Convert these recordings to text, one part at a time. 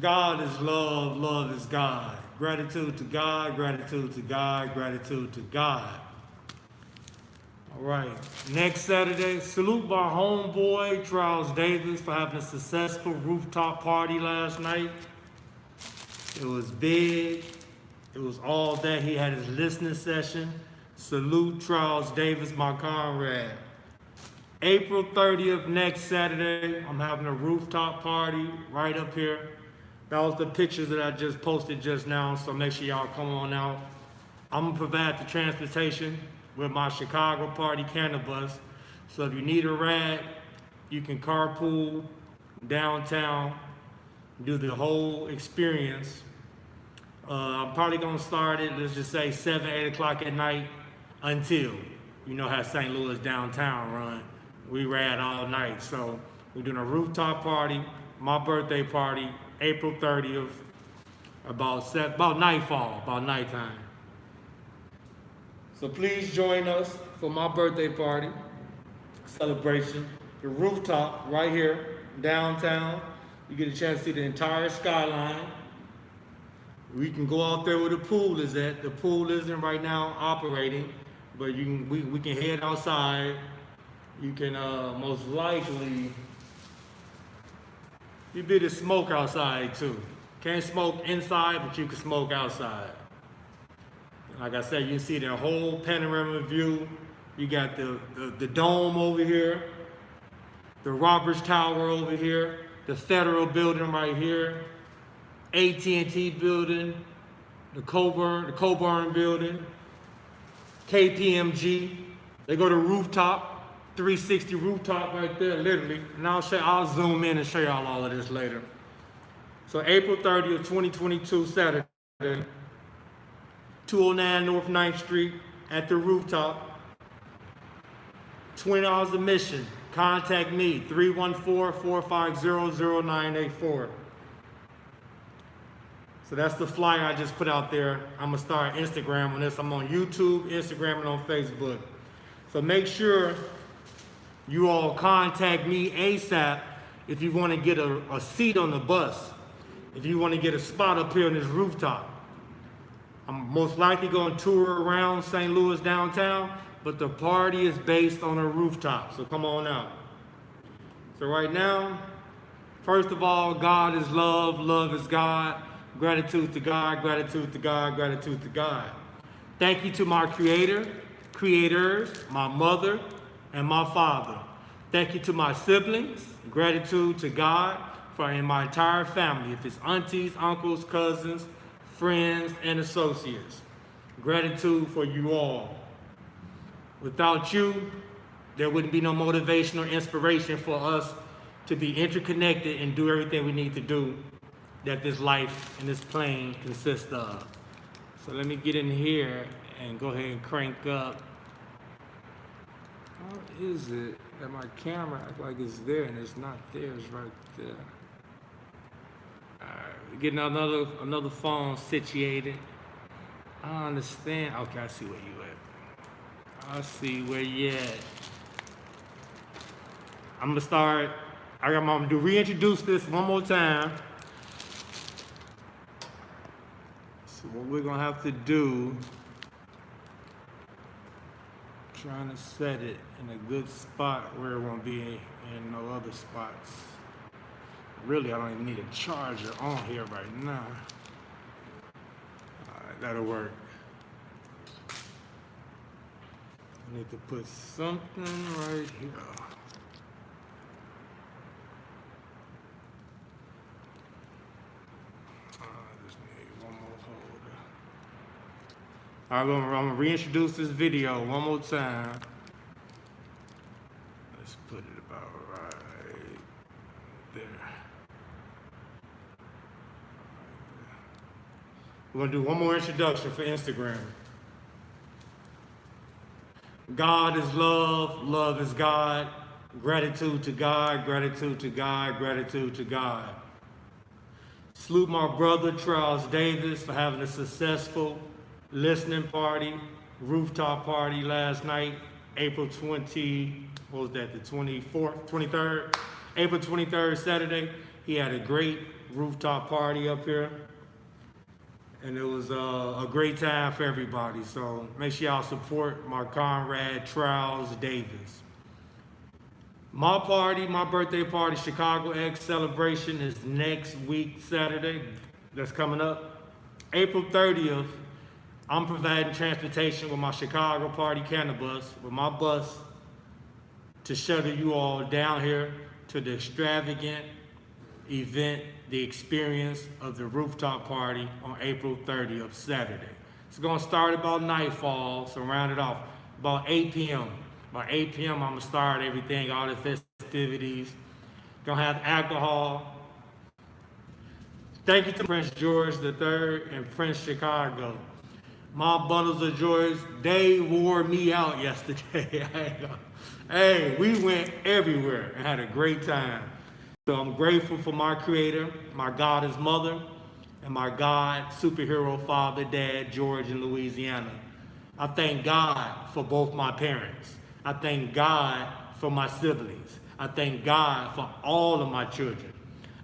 God is love, love is God. Gratitude to God, gratitude to God, gratitude to God. All right, next Saturday, salute my homeboy, Charles Davis, for having a successful rooftop party last night. It was big. It was all that. He had his listening session. Salute Charles Davis, my comrade. April 30th, next Saturday, I'm having a rooftop party right up here. That was the pictures that I just posted just now, so make sure y'all come on out. I'm gonna provide the transportation with my Chicago party candle bus. So if you need a ride, you can carpool downtown, do the whole experience. I'm probably gonna start it, let's just say 7, 8 o'clock at night until, you know how St. Louis downtown run. We ride all night. So we're doing a rooftop party, my birthday party, April 30th, about nightfall, about nighttime. So please join us for my birthday party celebration. The rooftop right here, downtown. You get a chance to see the entire skyline. We can go out there where the pool is at. The pool isn't right now operating, but we can head outside. You can most likely, you be to smoke outside too. Can't smoke inside, but you can smoke outside. Like I said, you can see the whole panorama view. You got the dome over here, the Roberts Tower over here, the Federal Building right here, AT&T Building, the Coburn Building, KPMG. They go to Rooftop, 360 Rooftop right there, literally. And I'll zoom in and show y'all all of this later. So April 30th, 2022, Saturday, 209 North 9th Street at the Rooftop. $20 admission. Contact me, 314-450-0984. So that's the flyer I just put out there. I'm gonna start Instagram on this. I'm on YouTube, Instagram, and on Facebook. So make sure you all contact me ASAP if you wanna get a seat on the bus. If you wanna get a spot up here on this rooftop. I'm most likely gonna tour around St. Louis downtown, but the party is based on a rooftop, so come on out. So right now, first of all, God is love, love is God. Gratitude to God, gratitude to God, gratitude to God. Thank you to my creators, my mother, and my father. Thank you to my siblings. Gratitude to God and my entire family. If it's aunties, uncles, cousins, friends, and associates. Gratitude for you all. Without you, there wouldn't be no motivation or inspiration for us to be interconnected and do everything we need to do that this life and this plane consists of. So let me get in here and go ahead and crank up. How is it that my camera acts like it's there and it's not there? It's right there. Getting another phone situated. I understand. Okay, I see where you at. I see where you at. I'm gonna reintroduce this one more time. So what we're gonna have to do, trying to set it in a good spot where it won't be in no other spots. Really, I don't even need a charger on here right now. All right, that'll work. I need to put something right here. I just need one more holder. All right, I'm gonna reintroduce this video one more time. Let's put it about right there. We're gonna do one more introduction for Instagram. God is love, love is God. Gratitude to God, gratitude to God, gratitude to God. Salute my brother Charles Davis for having a successful listening party, rooftop party last night, April 23rd, April 23rd, Saturday. He had a great Rooftop Party up here. And it was a great time for everybody. So make sure y'all support my comrade, Trials Davis. My party, my birthday party, Chicago X celebration is next week, Saturday. That's coming up. April 30th, I'm providing transportation with my Chicago Party Cannabis, with my bus, to shuttle you all down here to the extravagant event, the experience of the Rooftop Party on April 30th, Saturday. It's gonna start about nightfall, so round it off, about 8 p.m. By 8 p.m., I'm gonna start everything, all the festivities. Gonna have alcohol. Thank you to Prince George III and Prince Chicago. My bundles of joys, they wore me out yesterday. Hey, we went everywhere and had a great time. So I'm grateful for my creator, my goddess mother, and my God superhero father, dad, George in Louisiana. I thank God for both my parents. I thank God for my siblings. I thank God for all of my children.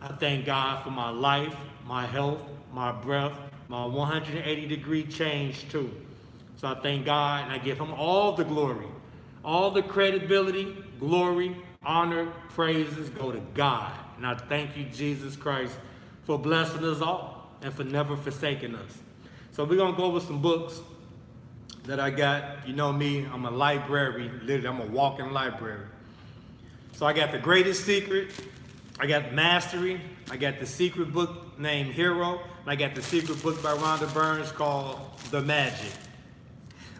I thank God for my life, my health, my breath, my 180-degree change too. So I thank God and I give him all the glory. All the credibility, glory, honor, praises go to God. And I thank you, Jesus Christ, for blessing us all and for never forsaking us. So we're gonna go over some books that I got. You know me, I'm a library, literally I'm a walking library. So I got The Greatest Secret, I got Mastery, I got the secret book named Hero, and I got the secret book by Rhonda Burns called The Magic.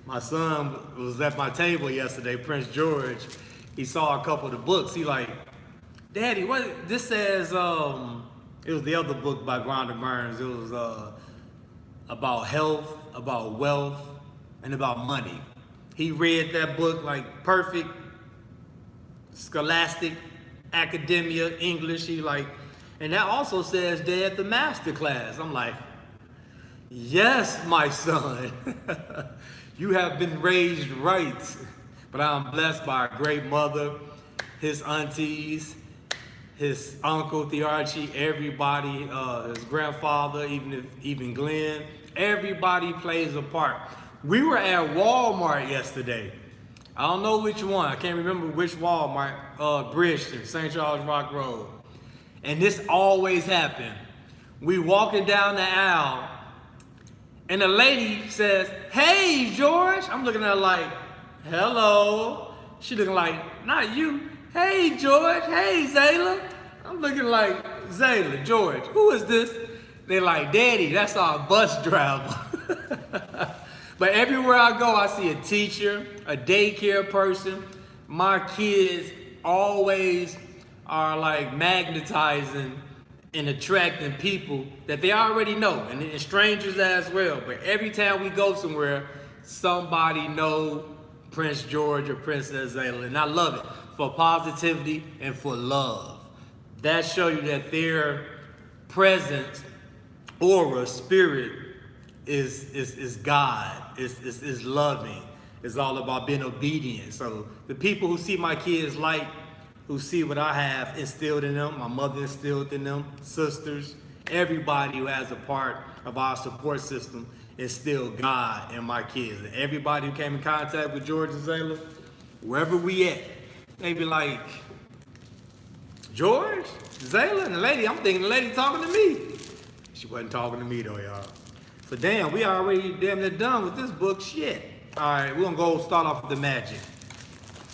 My son was at my table yesterday, Prince George. He saw a couple of the books. He like, Daddy, what, this says, it was the other book by Rhonda Burns. It was about health, about wealth, and about money. He read that book like perfect, scholastic, academia, English. He like, and that also says Dad, the master class. I'm like, yes, my son. You have been raised right. But I'm blessed by a great mother, his aunties, his uncle Thearchie, everybody, his grandfather, even Glenn. Everybody plays a part. We were at Walmart yesterday. I don't know which one. I can't remember which Walmart. Bridgeton, St. Charles Rock Road. And this always happened. We walking down the aisle, and the lady says, "Hey, George." I'm looking at her like, "Hello." She looking like, "Not you." "Hey, George." "Hey, Zayla." I'm looking like, "Zayla, George, who is this?" They're like, "Daddy, that's our bus driver." But everywhere I go, I see a teacher, a daycare person. My kids always are like magnetizing and attracting people that they already know, and strangers as well. But every time we go somewhere, somebody know Prince George or Princess Zayla, and I love it for positivity and for love. That show you that their presence, aura, spirit is God, is loving. It's all about being obedient. So the people who see my kids like, who see what I have instilled in them, my mother instilled in them, sisters, everybody who has a part of our support system instilled God in my kids. And everybody who came in contact with George and Zayla, wherever we at, they be like, "George, Zayla?" And the lady, I'm thinking the lady talking to me. She wasn't talking to me though, y'all. So damn, we already damn near done with this book. Shit. All right, we're gonna go start off with the magic.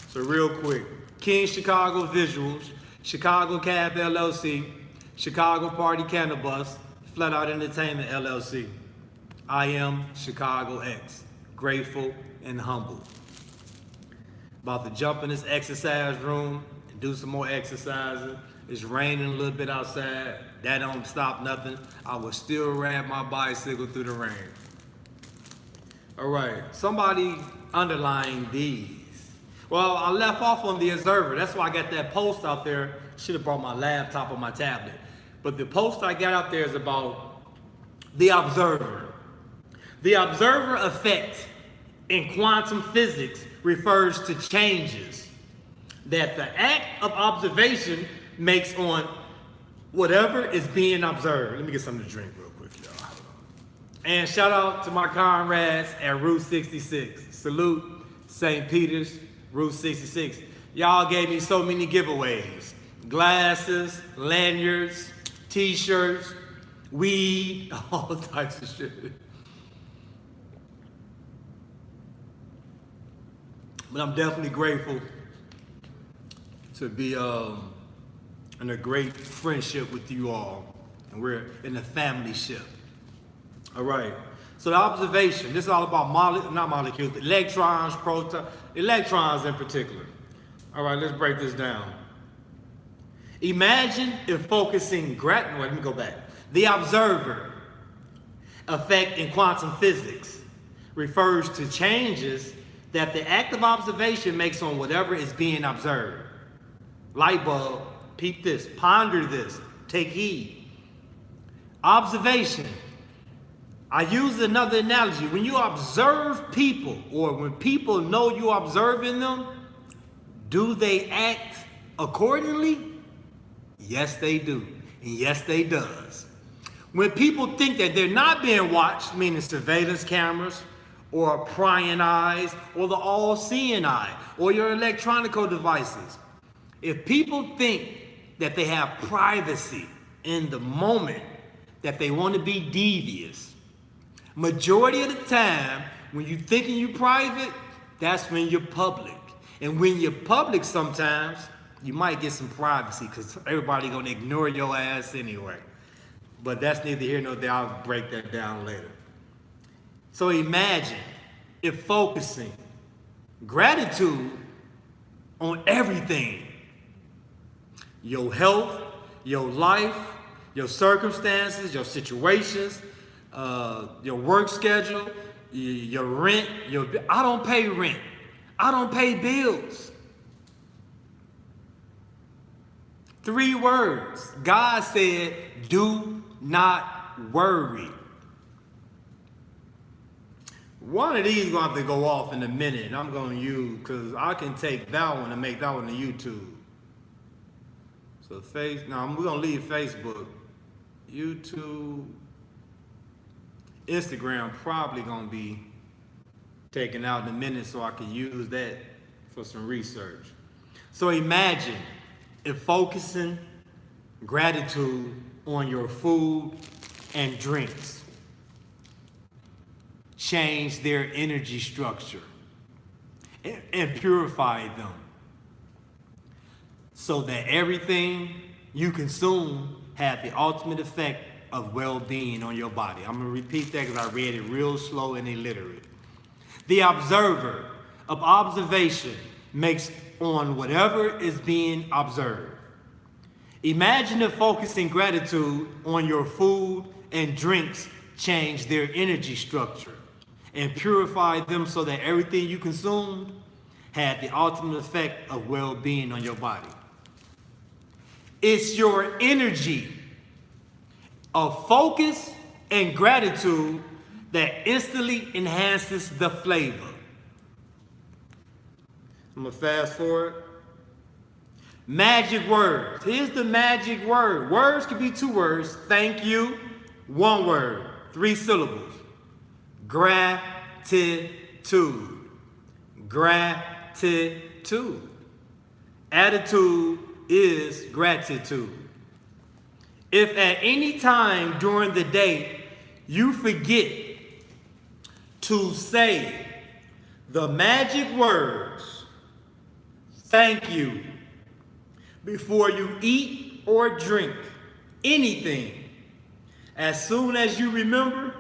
So real quick, King Chicago Visuals, Chicago Cab LLC, Chicago Party Cannabis, Flat Out Entertainment LLC. I am Chicago X, grateful and humble. About to jump in this exercise room and do some more exercising. It's raining a little bit outside. That don't stop nothing. I will still ride my bicycle through the rain. All right, somebody underline these. Well, I left off on the Observer. That's why I got that post out there. Should have brought my laptop or my tablet. But the post I got out there is about the Observer. The Observer effect in quantum physics refers to changes that the act of observation makes on whatever is being observed. Let me get something to drink real quick, y'all. And shout out to my comrades at Route 66. Salute, St. Peter's, Route 66. Y'all gave me so many giveaways. Glasses, lanyards, t-shirts, weed, all types of shit. But I'm definitely grateful to be in a great friendship with you all. And we're in a family ship. All right. So the observation, this is all about not molecules, electrons, protons, electrons in particular. All right, let's break this down. Imagine if focusing, let me go back. The observer effect in quantum physics refers to changes that the act of observation makes on whatever is being observed. Light bulb, peep this, ponder this, take heed. Observation. I use another analogy. When you observe people, or when people know you're observing them, do they act accordingly? Yes, they do. And yes, they does. When people think that they're not being watched, meaning surveillance cameras, or prying eyes, or the all-seeing eye, or your electronic devices, if people think that they have privacy in the moment, that they want to be devious, majority of the time, when you're thinking you're private, that's when you're public. And when you're public sometimes, you might get some privacy because everybody gonna ignore your ass anyway. But that's neither here nor there. I'll break that down later. So imagine if focusing gratitude on everything, your health, your life, your circumstances, your situations, your work schedule, your rent, I don't pay rent. I don't pay bills. 3 words. God said, do not worry. One of these is going to have to go off in a minute. And I'm going to use, because I can take that one and make that one a YouTube. So we're going to leave Facebook. YouTube. Instagram probably going to be taken out in a minute so I can use that for some research. So imagine if focusing gratitude on your food and drinks change their energy structure and purify them so that everything you consume have the ultimate effect of well-being on your body. I'm going to repeat that because I read it real slow and illiterate. The observer of observation makes on whatever is being observed. Imagine if focusing gratitude on your food and drinks change their energy structure and purify them so that everything you consumed had the ultimate effect of well-being on your body. It's your energy of focus and gratitude that instantly enhances the flavor. I'm gonna fast forward. Magic words. Here's the magic word. Words could be 2 words. Thank you. 1 word. 3 syllables. Gratitude. Gratitude. Attitude is gratitude. If at any time during the day you forget to say the magic words, thank you, before you eat or drink anything, as soon as you remember,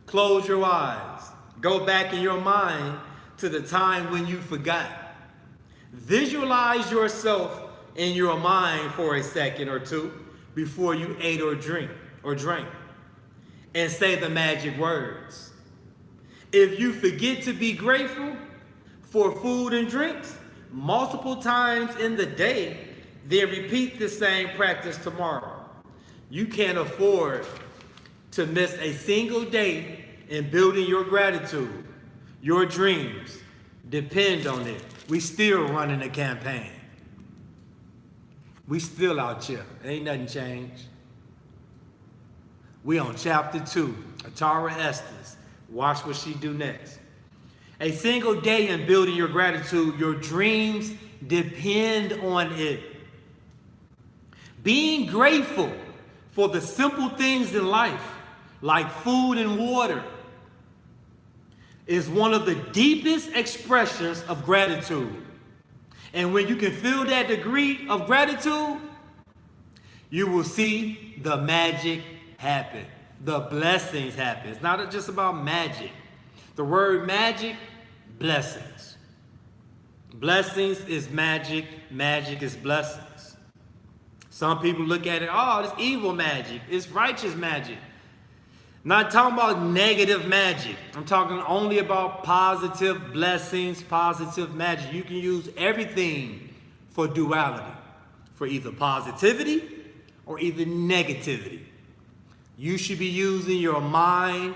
close your eyes. Go back in your mind to the time when you forgot. Visualize yourself in your mind for a second or 2 before you ate or drank, and say the magic words. If you forget to be grateful for food and drinks multiple times in the day, then repeat the same practice tomorrow. You can't afford to miss a single day in building your gratitude. Your dreams depend on it. We still running a campaign. We still out here. Ain't nothing changed. We on chapter 2, Atara Estes. Watch what she do next. A single day in building your gratitude, your dreams depend on it. Being grateful for the simple things in life, like food and water, is one of the deepest expressions of gratitude. And when you can feel that degree of gratitude, you will see the magic happen. The blessings happen. It's not just about magic. The word magic, blessings. Blessings is magic. Magic is blessings. Some people look at it, oh, it's evil magic. It's righteous magic. Not talking about negative magic. I'm talking only about positive blessings, positive magic. You can use everything for duality, for either positivity or either negativity. You should be using your mind,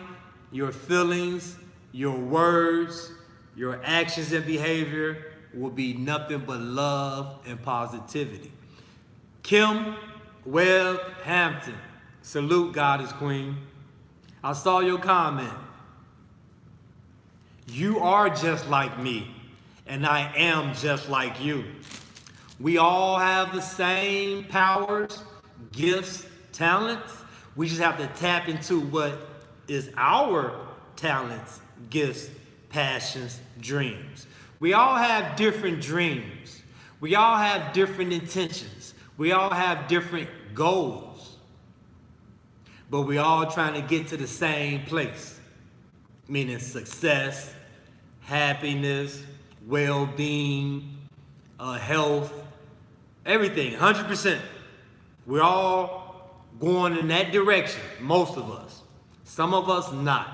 your feelings, your words, your actions and behavior will be nothing but love and positivity. Kim Webb Hampton, salute Goddess Queen. I saw your comment. You are just like me, and I am just like you. We all have the same powers, gifts, talents. We just have to tap into what is our talents, gifts, passions, dreams. We all have different dreams. We all have different intentions. We all have different goals. But we all trying to get to the same place, meaning success, happiness, well-being, health, everything, 100%. We're all going in that direction, most of us. Some of us not.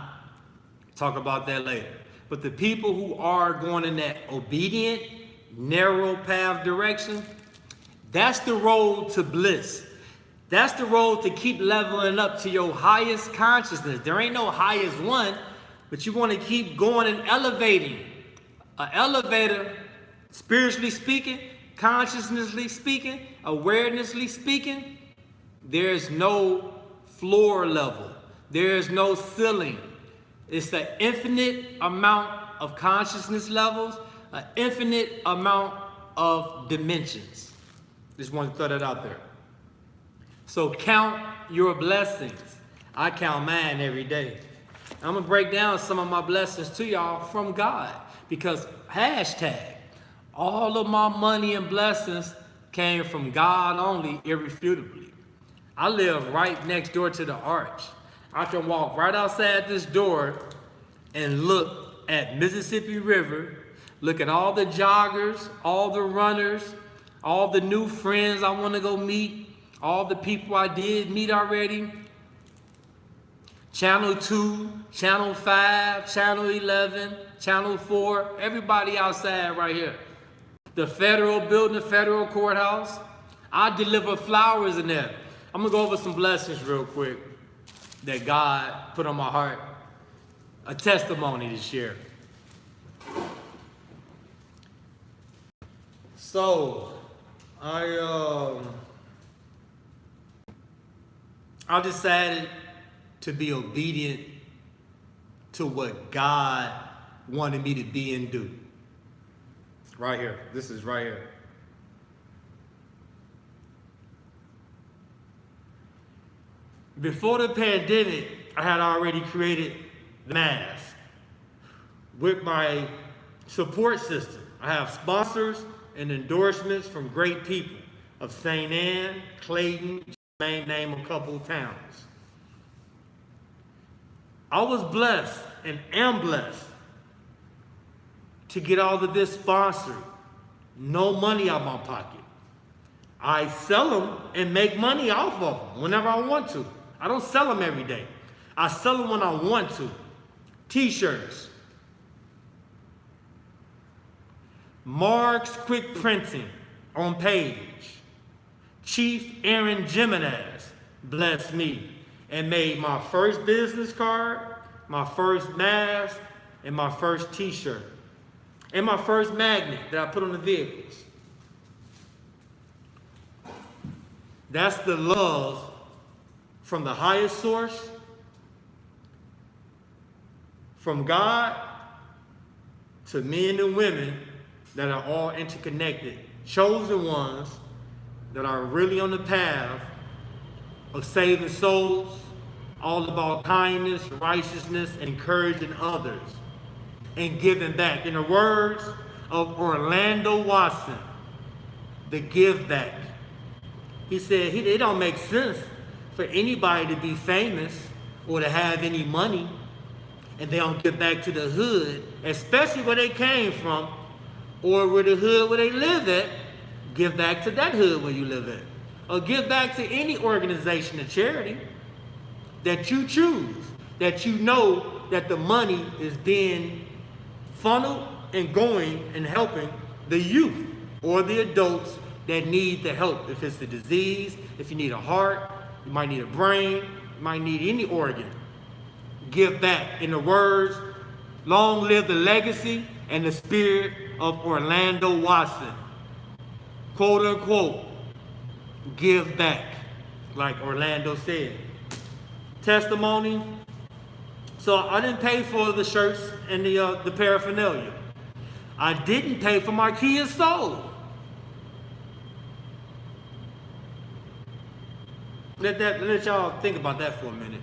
Talk about that later. But the people who are going in that obedient, narrow path direction, that's the road to bliss. That's the road to keep leveling up to your highest consciousness. There ain't no highest one, but you want to keep going and elevating. An elevator, spiritually speaking, consciously speaking, awarenessly speaking, there's no floor level. There's no ceiling. It's an infinite amount of consciousness levels, an infinite amount of dimensions. Just want to throw that out there. So count your blessings. I count mine every day. I'm going to break down some of my blessings to y'all from God. Because hashtag, all of my money and blessings came from God only, irrefutably. I live right next door to the arch. I can walk right outside this door and look at Mississippi River, look at all the joggers, all the runners, all the new friends I want to go meet, all the people I did meet already. Channel 2, Channel 5, Channel 11, Channel 4, everybody outside right here. The federal building, the federal courthouse. I deliver flowers in there. I'm going to go over some blessings real quick that God put on my heart. A testimony to share. So, I decided to be obedient to what God wanted me to be and do. Right here. This is right here. Before the pandemic, I had already created the mask with my support system. I have sponsors and endorsements from great people of St. Anne, Clayton, name a couple of towns. I was blessed and am blessed to get all of this sponsored. No money out of my pocket. I sell them and make money off of them whenever I want to. I don't sell them every day. I sell them when I want to. T-shirts. Mark's Quick Printing on page. Chief Aaron Jimenez blessed me and made my first business card, my first mask, and my first t-shirt, and my first magnet that I put on the vehicles. That's the love from the highest source, from God, to men and women that are all interconnected, chosen ones that are really on the path of saving souls, all about kindness, righteousness, encouraging others, and giving back. In the words of Orlando Watson, the give back. He said it don't make sense for anybody to be famous or to have any money and they don't give back to the hood, especially where they came from, or where the hood where they live at. Give back to that hood where you live at. Or give back to any organization or charity that you choose, that you know that the money is being funneled and going and helping the youth or the adults that need the help. If it's a disease, if you need a heart, you might need a brain, you might need any organ. Give back. In the words, long live the legacy and the spirit of Orlando Watson. Quote unquote, give back, like Orlando said. Testimony. So I didn't pay for the shirts and the paraphernalia. I didn't pay for my kids' soul. Let y'all think about that for a minute.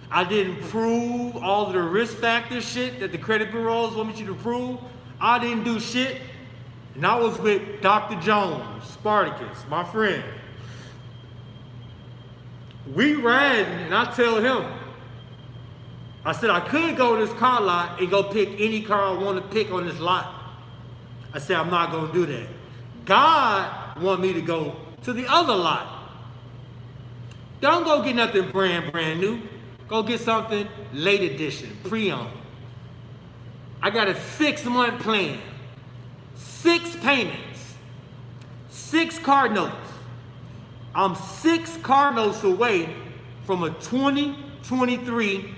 I didn't prove all of the risk factor shit that the credit bureaus want me to prove. I didn't do shit. And I was with Dr. Jones, Spartacus, my friend. We ran, and I tell him, I said I could go to this car lot and go pick any car I want to pick on this lot. I said I'm not going to do that. God want me to go to the other lot. Don't go get nothing brand new. Go get something late edition, pre-owned. I got a 6-month plan, 6 payments, 6 car notes. I'm 6 car notes away from a 2023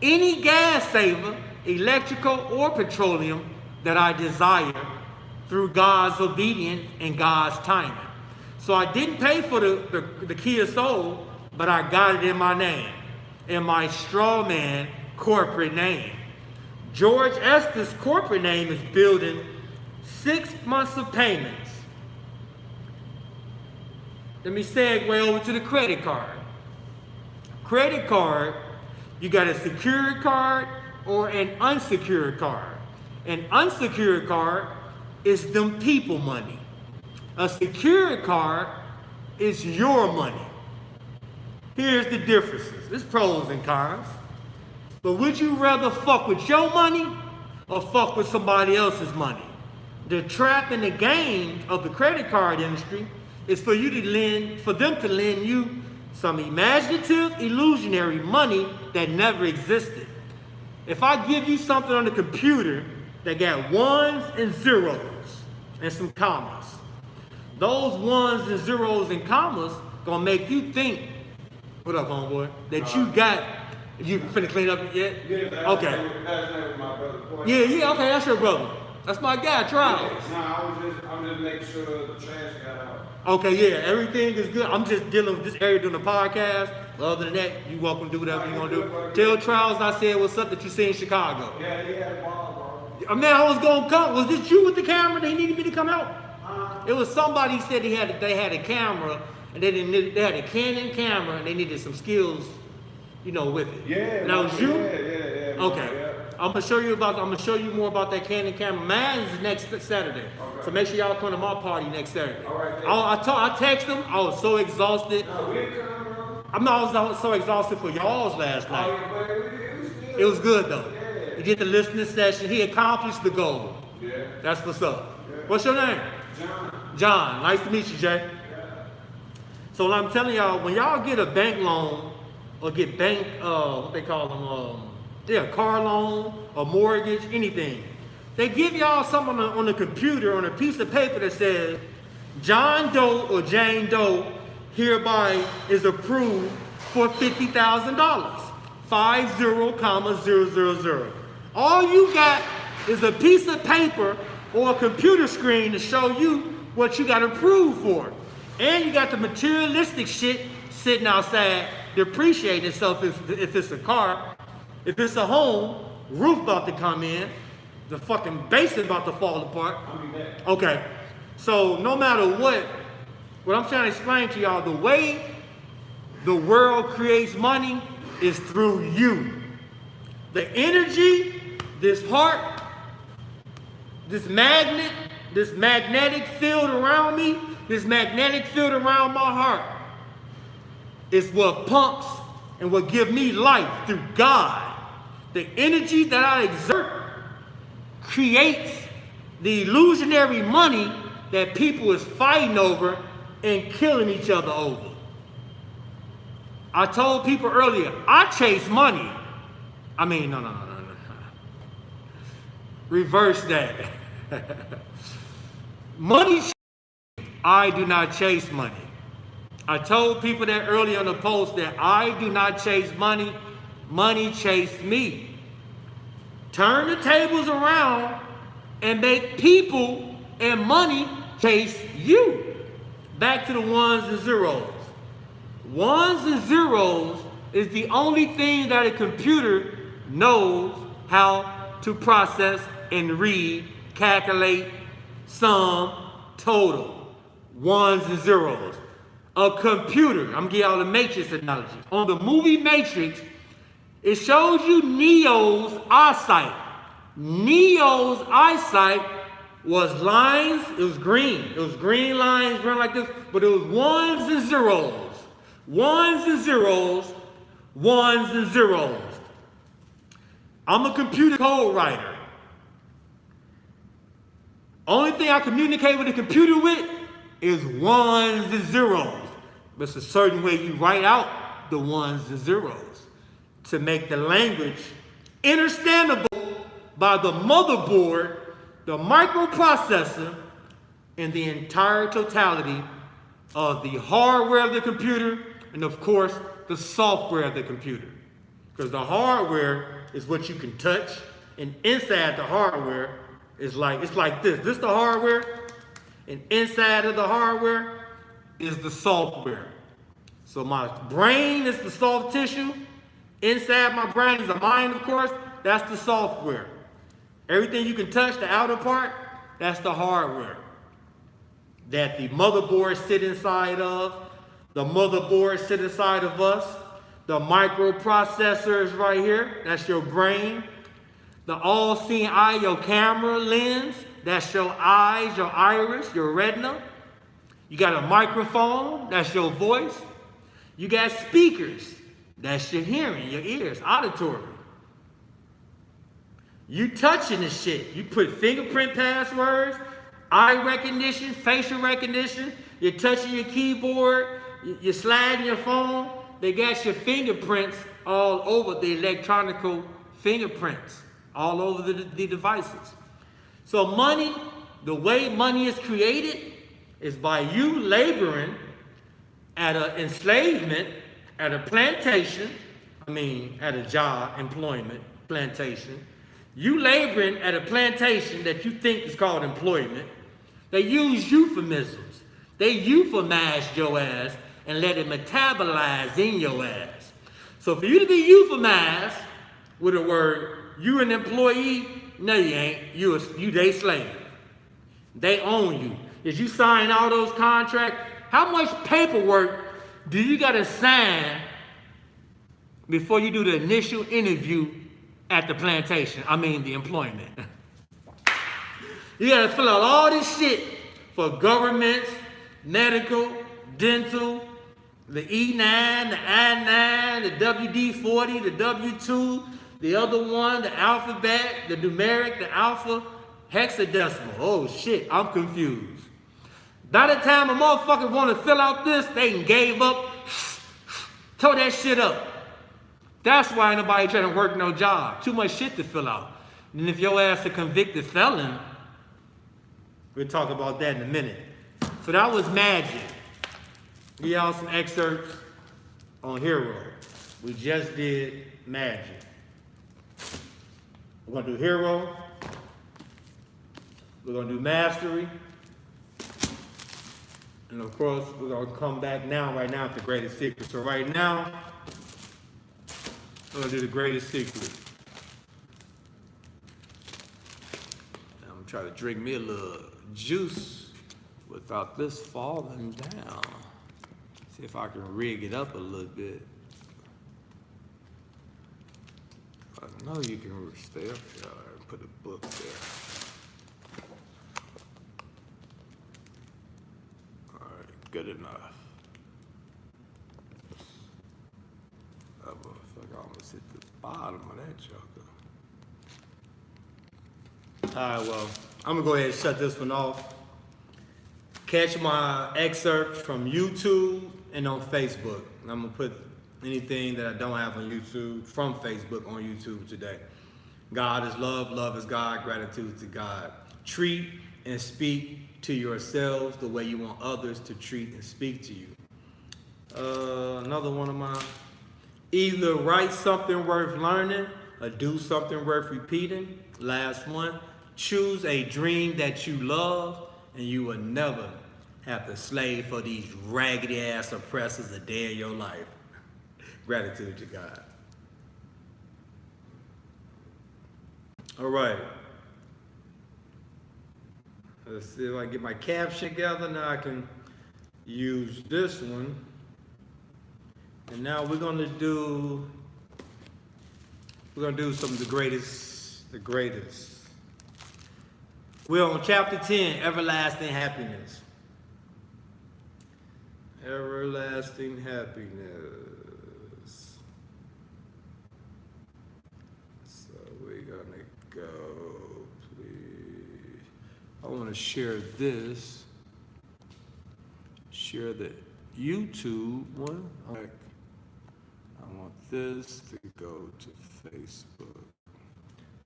any gas saver, electrical or petroleum, that I desire through God's obedience and God's timing. So I didn't pay for the Kia Soul, but I got it in my name, in my straw man corporate name. George Estes' corporate name is building 6 months of payments. Let me segue over to the credit card. Credit card, you got a secured card or an unsecured card. An unsecured card is them people money. A secured card is your money. Here's the differences. There's pros and cons. But would you rather fuck with your money or fuck with somebody else's money? The trap in the game of the credit card industry is for them to lend you some imaginative, illusionary money that never existed. If I give you something on the computer that got 1s and 0s and some commas, those 1s and 0s and commas gonna make you think, what up, homeboy, that you got, you finna clean up yet? Yeah, okay. That's my brother. Yeah, okay, that's your brother. That's my guy, Trials. I'm just making sure the trash got out. Okay, yeah, everything is good. I'm just dealing with this area doing the podcast. Other than that, you welcome to do whatever you want to do. Tell Trials I said what's up that you see in Chicago. Yeah, he had a ball, bro. Man, I was going to come. Was it you with the camera that needed me to come out? It was somebody said they had a camera, and they had a Canon camera, and they needed some skills, with it. Yeah. And that was you? Yeah. Okay. Yeah. I'm gonna show you more about that Canon camera. Mine is next Saturday. Okay. So make sure y'all come to my party next Saturday. All right. I text them. I was so exhausted. No, we didn't come, bro. I was so exhausted for y'all's last night. Oh, yeah, it was good though. Yeah. He did the listening session. He accomplished the goal. Yeah. That's what's up. Yeah. What's your name? John. John. Nice to meet you, Jay. Yeah. So what I'm telling y'all, when y'all get a bank loan or get bank, what they call them, car loan, a mortgage, anything. They give y'all something on the computer, on a piece of paper that says, John Doe or Jane Doe hereby is approved for $50,000. 50,000. All you got is a piece of paper or a computer screen to show you what you got approved for. And you got the materialistic shit sitting outside depreciating itself if it's a car. If it's a home, roof about to come in, the fucking basement about to fall apart. I'll be back. Okay, so no matter what I'm trying to explain to y'all, the way the world creates money is through you. The energy, this heart, this magnet, this magnetic field around me, this magnetic field around my heart is what pumps and what gives me life through God. The energy that I exert creates the illusionary money that people is fighting over and killing each other over. I told people earlier, I chase money. I mean, no. Reverse that. Money, I do not chase money. I told people that earlier on the post that I do not chase money, money chase me. Turn the tables around and make people and money chase you. Back to the ones and zeros. Ones and zeros is the only thing that a computer knows how to process and read, calculate, sum, total. Ones and zeros. A computer, I'm giving y'all the Matrix analogy. On the movie Matrix, it shows you Neo's eyesight. Neo's eyesight was lines, it was green. It was green lines running like this, but it was ones and zeros. Ones and zeros, ones and zeros. I'm a computer code writer. Only thing I communicate with a computer with is ones and zeros. But it's a certain way you write out the ones and zeros to make the language understandable by the motherboard, the microprocessor, and the entire totality of the hardware of the computer and, of course, the software of the computer. Because the hardware is what you can touch, and inside the hardware is it's like this. This is the hardware, and inside of the hardware is the software. So my brain is the soft tissue. Inside my brain is the mind, of course. That's the software. Everything you can touch, the outer part, that's the hardware that the motherboard sit inside of. The motherboard sit inside of us. The microprocessor is right here. That's your brain. The all-seeing eye, your camera lens. That's your eyes, your iris, your retina. You got a microphone. That's your voice. You got speakers. That's your hearing, your ears, auditory. You touching the shit. You put fingerprint passwords, eye recognition, facial recognition. You're touching your keyboard. You're sliding your phone. They got your fingerprints all over, the electronic fingerprints all over the devices. So money, the way money is created is by you laboring at an enslavement, at a plantation, at a job, employment, plantation. You laboring at a plantation that you think is called employment. They use euphemisms. They euphemize your ass and let it metabolize in your ass. So for you to be euphemized with a word, you an employee, no you ain't. You they slave. They own you. As you sign all those contracts, how much paperwork do you gotta sign before you do the initial interview at the plantation? The employment. You gotta fill out all this shit for governments, medical, dental, the E9, the I9, the WD-40, the W2, the other one, the alphabet, the numeric, the alpha, hexadecimal. Oh shit, I'm confused. By the time a motherfucker want to fill out this, they done gave up, tore that shit up. That's why ain't nobody trying to work no job. Too much shit to fill out. And if your ass a convicted felon, we'll talk about that in a minute. So that was magic. Give y'all some excerpts on Hero. We just did magic. We're gonna do Hero. We're gonna do mastery. And of course, we're gonna come back right now to the greatest secret. So right now, we're gonna do the greatest secret. I'm gonna try to drink me a little juice without this falling down. See if I can rig it up a little bit. I know you can stay up here and put a book there. All right, good enough. That motherfucker almost hit the bottom of that joker. All right, well, I'm gonna go ahead and shut this one off. Catch my excerpts from YouTube and on Facebook. And I'm gonna put anything that I don't have on YouTube from Facebook on YouTube today. God is love, love is God, gratitude to God. Treat and speak to yourselves the way you want others to treat and speak to you. Another one of mine. Either write something worth learning or do something worth repeating. Last one. Choose a dream that you love and you will never have to slave for these raggedy ass oppressors a day of your life. Gratitude to God. All right. Let's see if I get my caption together. Now I can use this one. And now we're gonna do some of the greatest. We're on chapter 10, everlasting happiness. Everlasting happiness. So we're gonna go, please. I want to share this. Share the YouTube one. I want this to go to Facebook.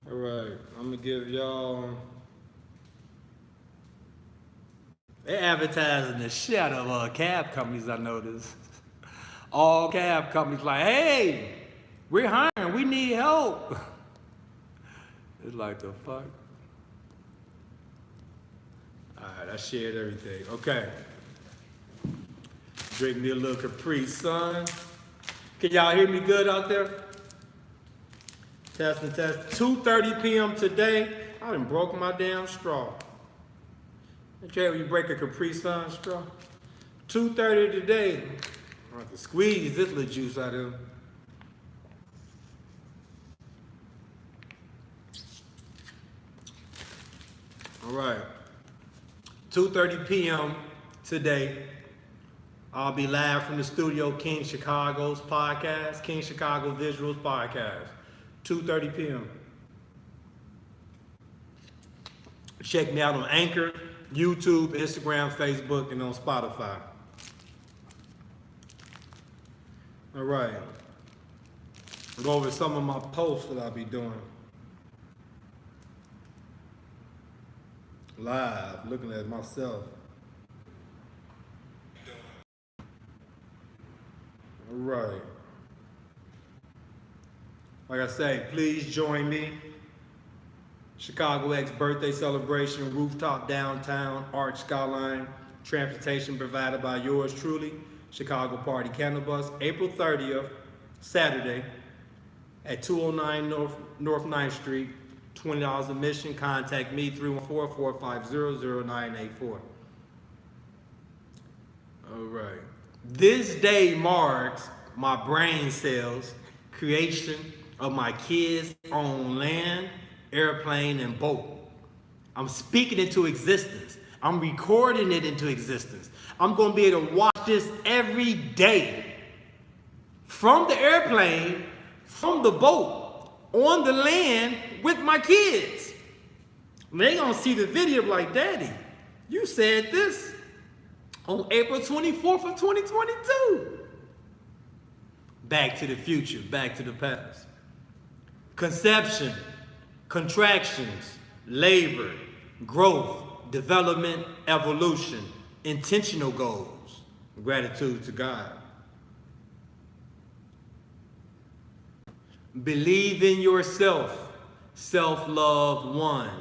All right, I'm gonna give y'all. They're advertising the shit out of cab companies, I noticed. All cab companies like, hey, we're hiring, we need help. It's like, the fuck? All right, I shared everything. Okay. Drink me a little Capri Sun. Can y'all hear me good out there? Testing, test. 2:30 p.m. today, I done broke my damn straw. Okay, when you break a Capri Sun straw. 2:30 today. I have to squeeze this little juice out of him. All right. 2:30 p.m. today. I'll be live from the studio, King Chicago's podcast, King Chicago Visuals podcast. 2:30 p.m. Check me out on Anchor, YouTube, Instagram, Facebook, and on Spotify. All right. I'll go over some of my posts that I'll be doing. Live, looking at myself. All right. Like I say, please join me. Chicago X birthday celebration, rooftop downtown, arch skyline, transportation provided by yours truly, Chicago Party Candle Bus, April 30th, Saturday, at 209 North 9th Street, $20 admission. Contact me, 314-450-0984. All right. This day marks my brain cells creation of my kids' own land, airplane, and boat. I'm speaking into existence. I'm recording it into existence. I'm going to be able to watch this every day. From the airplane, from the boat, on the land with my kids. They going to see the video like, Daddy, you said this on April 24th of 2022. Back to the future, back to the past. Conception, contractions, labor, growth, development, evolution, intentional goals, gratitude to God. Believe in yourself, self-love one.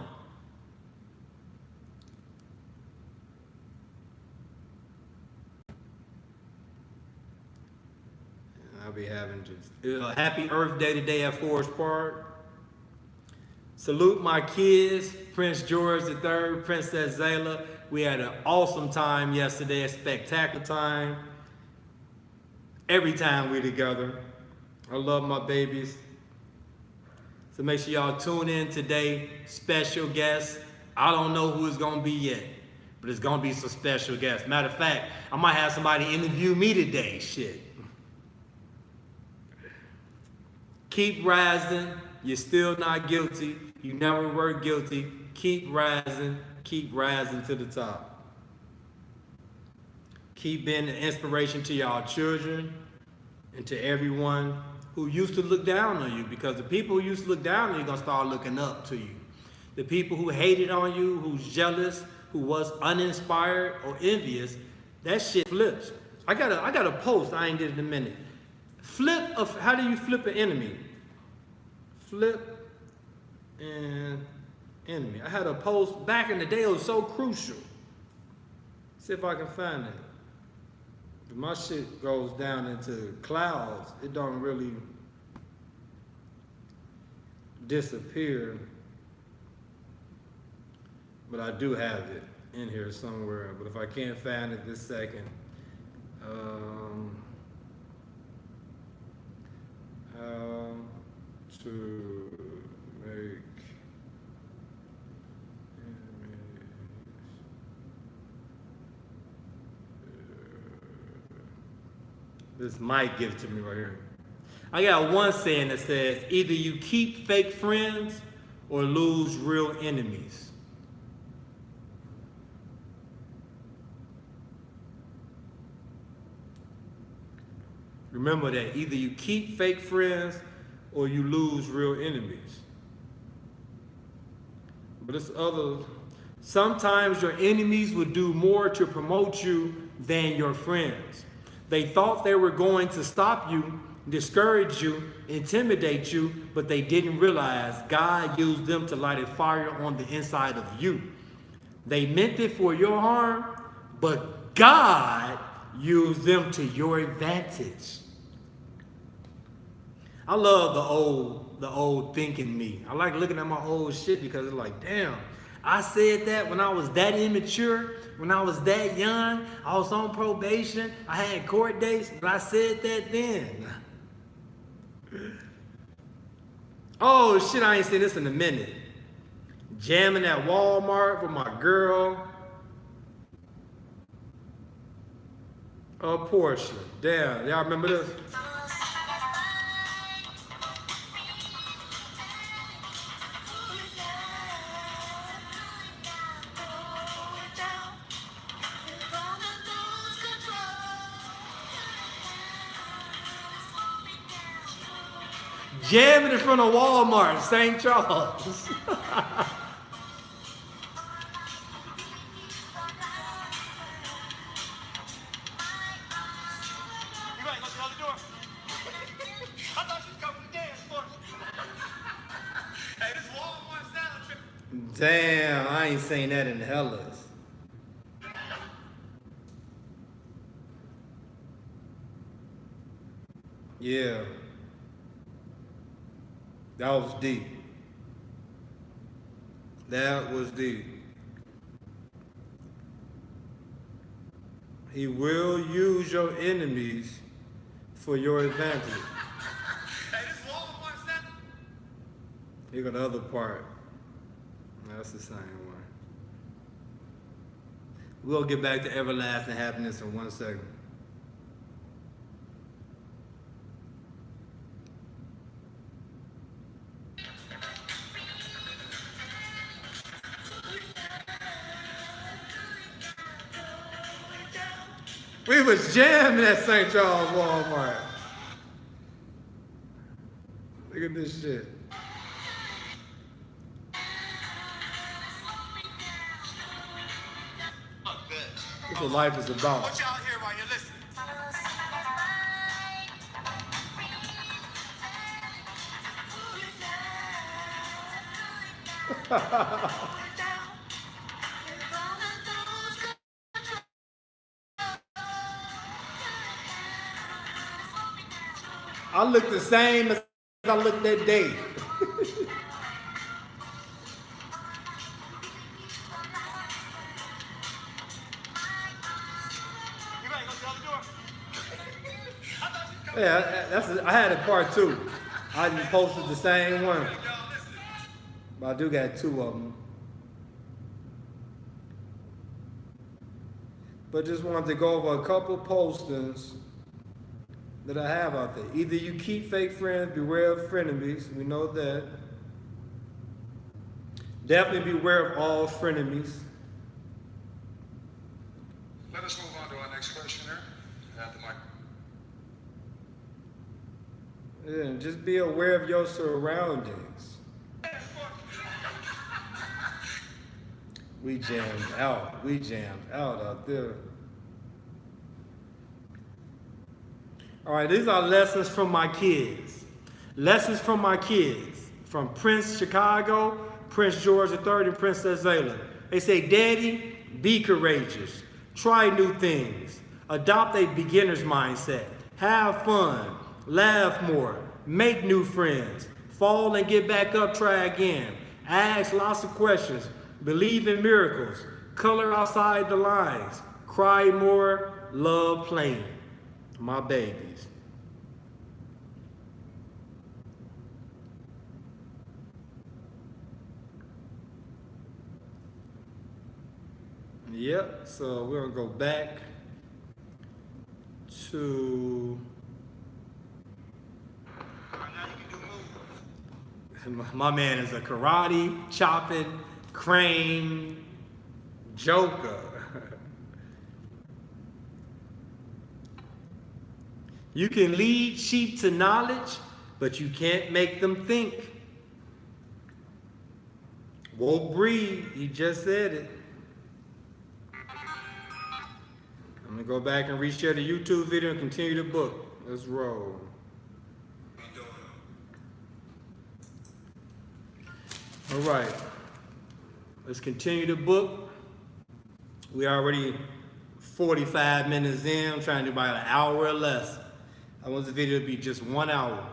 I'll be having just happy Earth Day today at Forest Park. Salute my kids, Prince George III, Princess Zayla. We had an awesome time yesterday, a spectacular time. Every time we together. I love my babies. So make sure y'all tune in today. Special guests. I don't know who it's gonna be yet, but it's gonna be some special guests. Matter of fact, I might have somebody interview me today. Shit. Keep rising. You're still not guilty. You never were guilty. Keep rising to the top. Keep being an inspiration to y'all children and to everyone who used to look down on you, because the people who used to look down on you are gonna start looking up to you. The people who hated on you, who's jealous, who was uninspired or envious, that shit flips. I got a post, I ain't did it in a minute. How do you flip an enemy? Flip an enemy. I had a post back in the day, it was so crucial. See if I can find it. If my shit goes down into clouds, it don't really disappear. But I do have it in here somewhere. But if I can't find it this second, how to make this might give it to me right here. I got one saying that says, either you keep fake friends or lose real enemies. Remember that. Either you keep fake friends or you lose real enemies. But it's other. Sometimes your enemies will do more to promote you than your friends. They thought they were going to stop you, discourage you, intimidate you, but they didn't realize God used them to light a fire on the inside of you. They meant it for your harm, but God used them to your advantage. I love the old thinking me. I like looking at my old shit because it's like, damn, I said that when I was that immature, when I was that young, I was on probation, I had court dates, but I said that then. Oh shit, I ain't seen this in a minute. Jamming at Walmart with my girl. Portia. Damn, y'all remember this? Jamming in front of Walmart, St. Charles. Damn, I ain't seen that in Hellas. Yeah. That was deep. That was deep. He will use your enemies for your advantage. Hey, this Walmart Center. Here got the other part. That's the same one. We'll get back to everlasting happiness in 1 second. We was jamming at St. Charles Walmart. Look at this shit. That's what life is about. What y'all hear while you're listening? I look the same as I looked that day. Yeah, I had a part two. I just posted the same one. But I do got two of them. But just wanted to go over a couple postings that I have out there. Either you keep fake friends, beware of frenemies. We know that. Definitely beware of all frenemies. Let us move on to our next questioner. At the mic. Yeah, and just be aware of your surroundings. We jammed out. We jammed out there. All right, these are lessons from my kids. Lessons from my kids. From Prince Chicago, Prince George III, and Princess Zayla. They say, Daddy, be courageous. Try new things. Adopt a beginner's mindset. Have fun. Laugh more. Make new friends. Fall and get back up, try again. Ask lots of questions. Believe in miracles. Color outside the lines. Cry more. Love playing. My babies. Yep, so we're gonna go back to my man is a karate, chopping, crane, joker. You can lead sheep to knowledge, but you can't make them think. Won't breathe, he just said it. I'm gonna go back and reshare the YouTube video and continue the book. Let's roll. All right, let's continue the book. We already 45 minutes in. I'm trying to do about an hour or less. I want the video to be just 1 hour.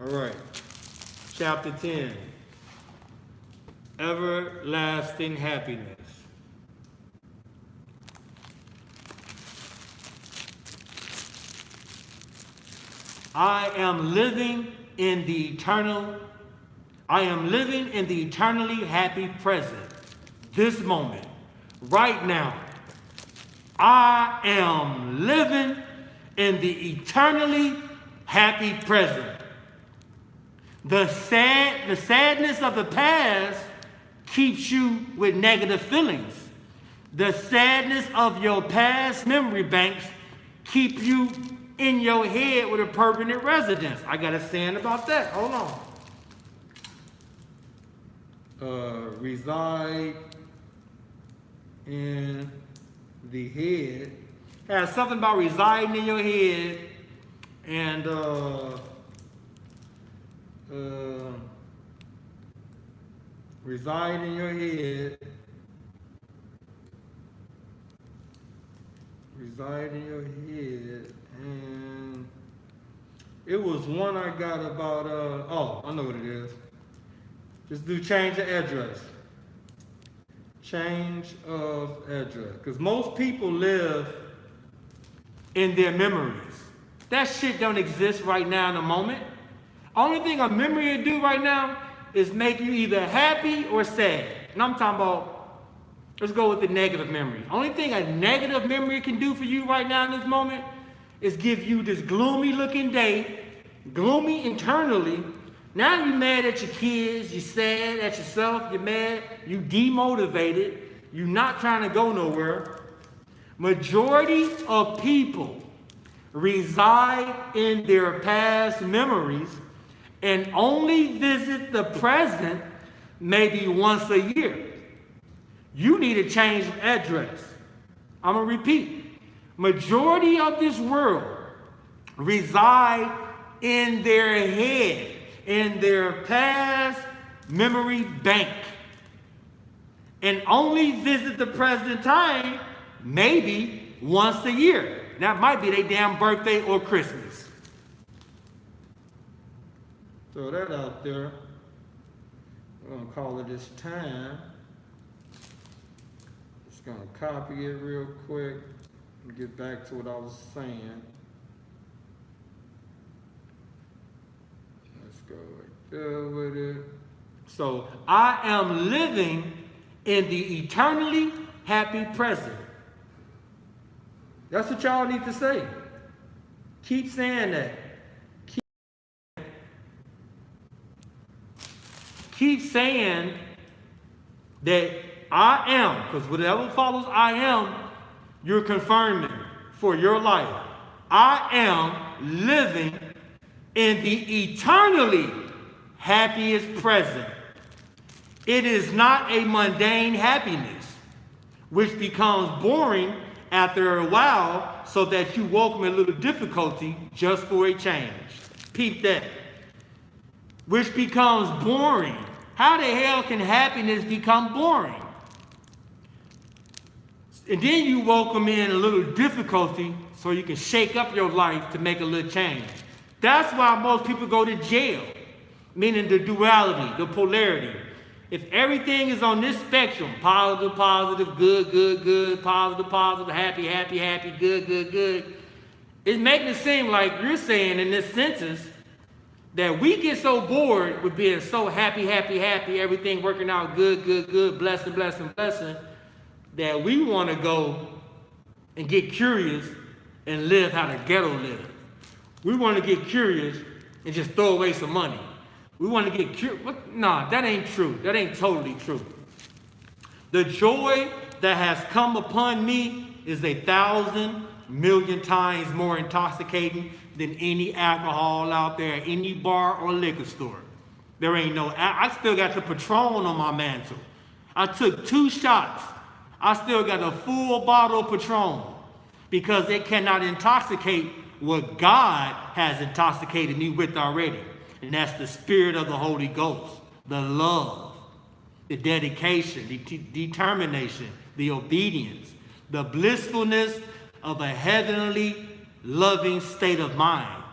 All right, chapter 10, everlasting happiness. I am living in the eternally happy present, this moment, right now. I am living in the eternally happy present. The sadness of the past keeps you with negative feelings. The sadness of your past memory banks keep you in your head with a permanent residence. I got a saying about that. Hold on. Reside in the head. Has something about residing in your head and reside in your head. Reside in your head. And it was one I got about, oh, I know what it is. Just do change of address. Change of address. Because most people live in their memories. That shit don't exist right now in the moment. Only thing a memory will do right now is make you either happy or sad. And I'm talking about, let's go with the negative memory. Only thing a negative memory can do for you right now in this moment is give you this gloomy looking day, gloomy internally. Now you're mad at your kids, you're sad at yourself, you're mad, you demotivated, you're not trying to go nowhere. Majority of people reside in their past memories and only visit the present maybe once a year. You need to change of address. I'm gonna repeat. Majority of this world reside in their head, in their past memory bank, and only visit the present time maybe once a year. That might be their damn birthday or Christmas. Throw that out there. We're gonna call it this time. Just gonna copy it real quick and get back to what I was saying. Let's go right there with it. So I am living in the eternally happy present. That's what y'all need to say. Keep saying that. Keep saying that I am, because whatever follows I am, you're confirming for your life. I am living in the eternally happiest present. It is not a mundane happiness, which becomes boring after a while, so that you welcome a little difficulty just for a change. Peep that. Which becomes boring. How the hell can happiness become boring? And then you welcome in a little difficulty so you can shake up your life to make a little change. That's why most people go to jail, meaning the duality, the polarity. If everything is on this spectrum, positive, positive, good, good, good, positive, positive, happy, happy, happy, good, good, good, it's making it seem like you're saying in this sentence that we get so bored with being so happy, happy, happy, everything working out good, good, good, blessing, blessing, blessing, that we want to go and get curious and live how the ghetto live. We want to get curious and just throw away some money. We want to get curious. Nah, that ain't true. That ain't totally true. The joy that has come upon me is 1,000,000,000 times more intoxicating than any alcohol out there, any bar or liquor store. There ain't no, I still got the Patron on my mantle. I took 2 shots. I still got a full bottle of Patron because it cannot intoxicate what God has intoxicated me with already. And that's the spirit of the Holy Ghost, the love, the dedication, the determination, the obedience, the blissfulness of a heavenly, loving state of mind,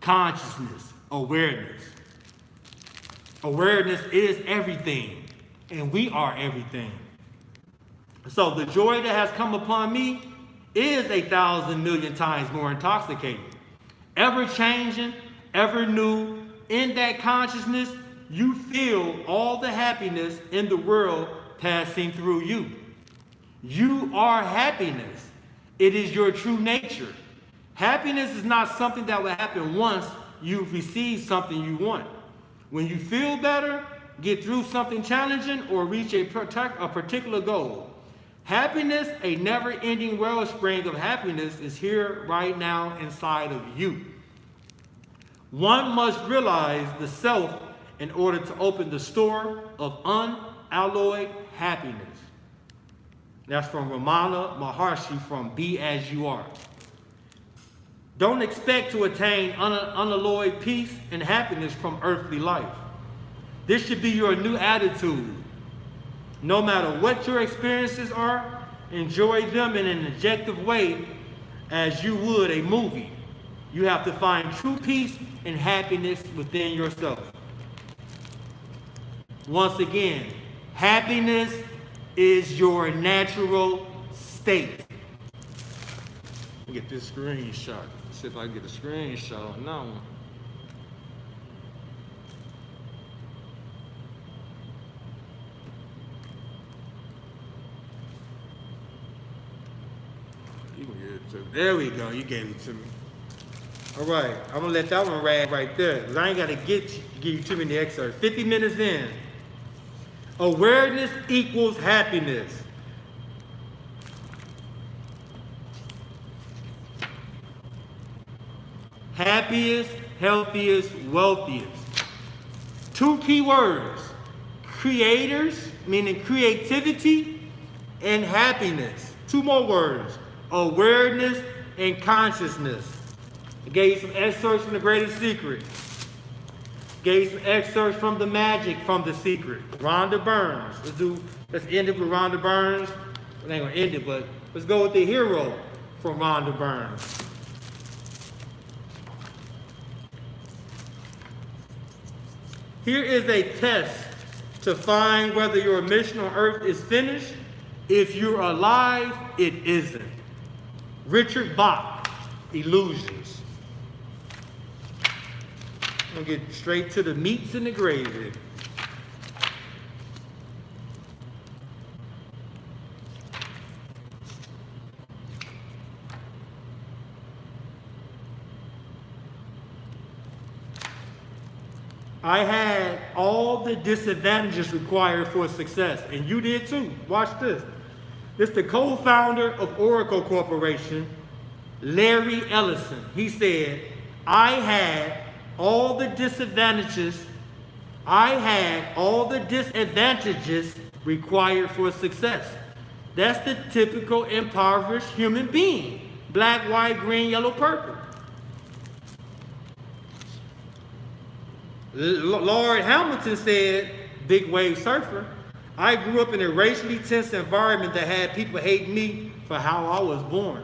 consciousness, awareness. Awareness is everything, and we are everything. So the joy that has come upon me is 1,000,000,000 times more intoxicating. Ever changing, ever new. In that consciousness, you feel all the happiness in the world passing through you. You are happiness. It is your true nature. Happiness is not something that will happen once you've received something you want. When you feel better, get through something challenging, or reach a particular goal. Happiness, a never-ending wellspring of happiness, is here right now inside of you. One must realize the self in order to open the store of unalloyed happiness. That's from Ramana Maharshi from Be As You Are. Don't expect to attain unalloyed peace and happiness from earthly life. This should be your new attitude. No matter what your experiences are, enjoy them in an objective way as you would a movie. You have to find true peace and happiness within yourself. Once again, happiness is your natural state. Let me get this screenshot. Let's see if I can get a screenshot on that one. You can get it to me. There we go. You gave it to me. All right, I'm gonna let that one rag right there, because I ain't gotta give you too many excerpts. 50 minutes in. Awareness equals happiness. Happiest, healthiest, wealthiest. 2 key words. Creators, meaning creativity, and happiness. 2 more words. Awareness and consciousness. I gave you some excerpts from The Greatest Secret. Gave you some excerpts from The Magic from The Secret. Rhonda Burns. Let's end it with Rhonda Burns. We ain't gonna end it, but let's go with the hero. from Rhonda Burns. Here is a test to find whether your mission on earth is finished. If you're alive, it isn't. Richard Bach, Illusions. I'm gonna get straight to the meats and the gravy. I had all the disadvantages required for success, and you did too. Watch this. This is the co-founder of Oracle Corporation, Larry Ellison. He said, I had all the disadvantages required for success. That's the typical impoverished human being. Black, white, green, yellow, purple. Lord Hamilton said, big wave surfer, I grew up in a racially tense environment that had people hate me for how I was born.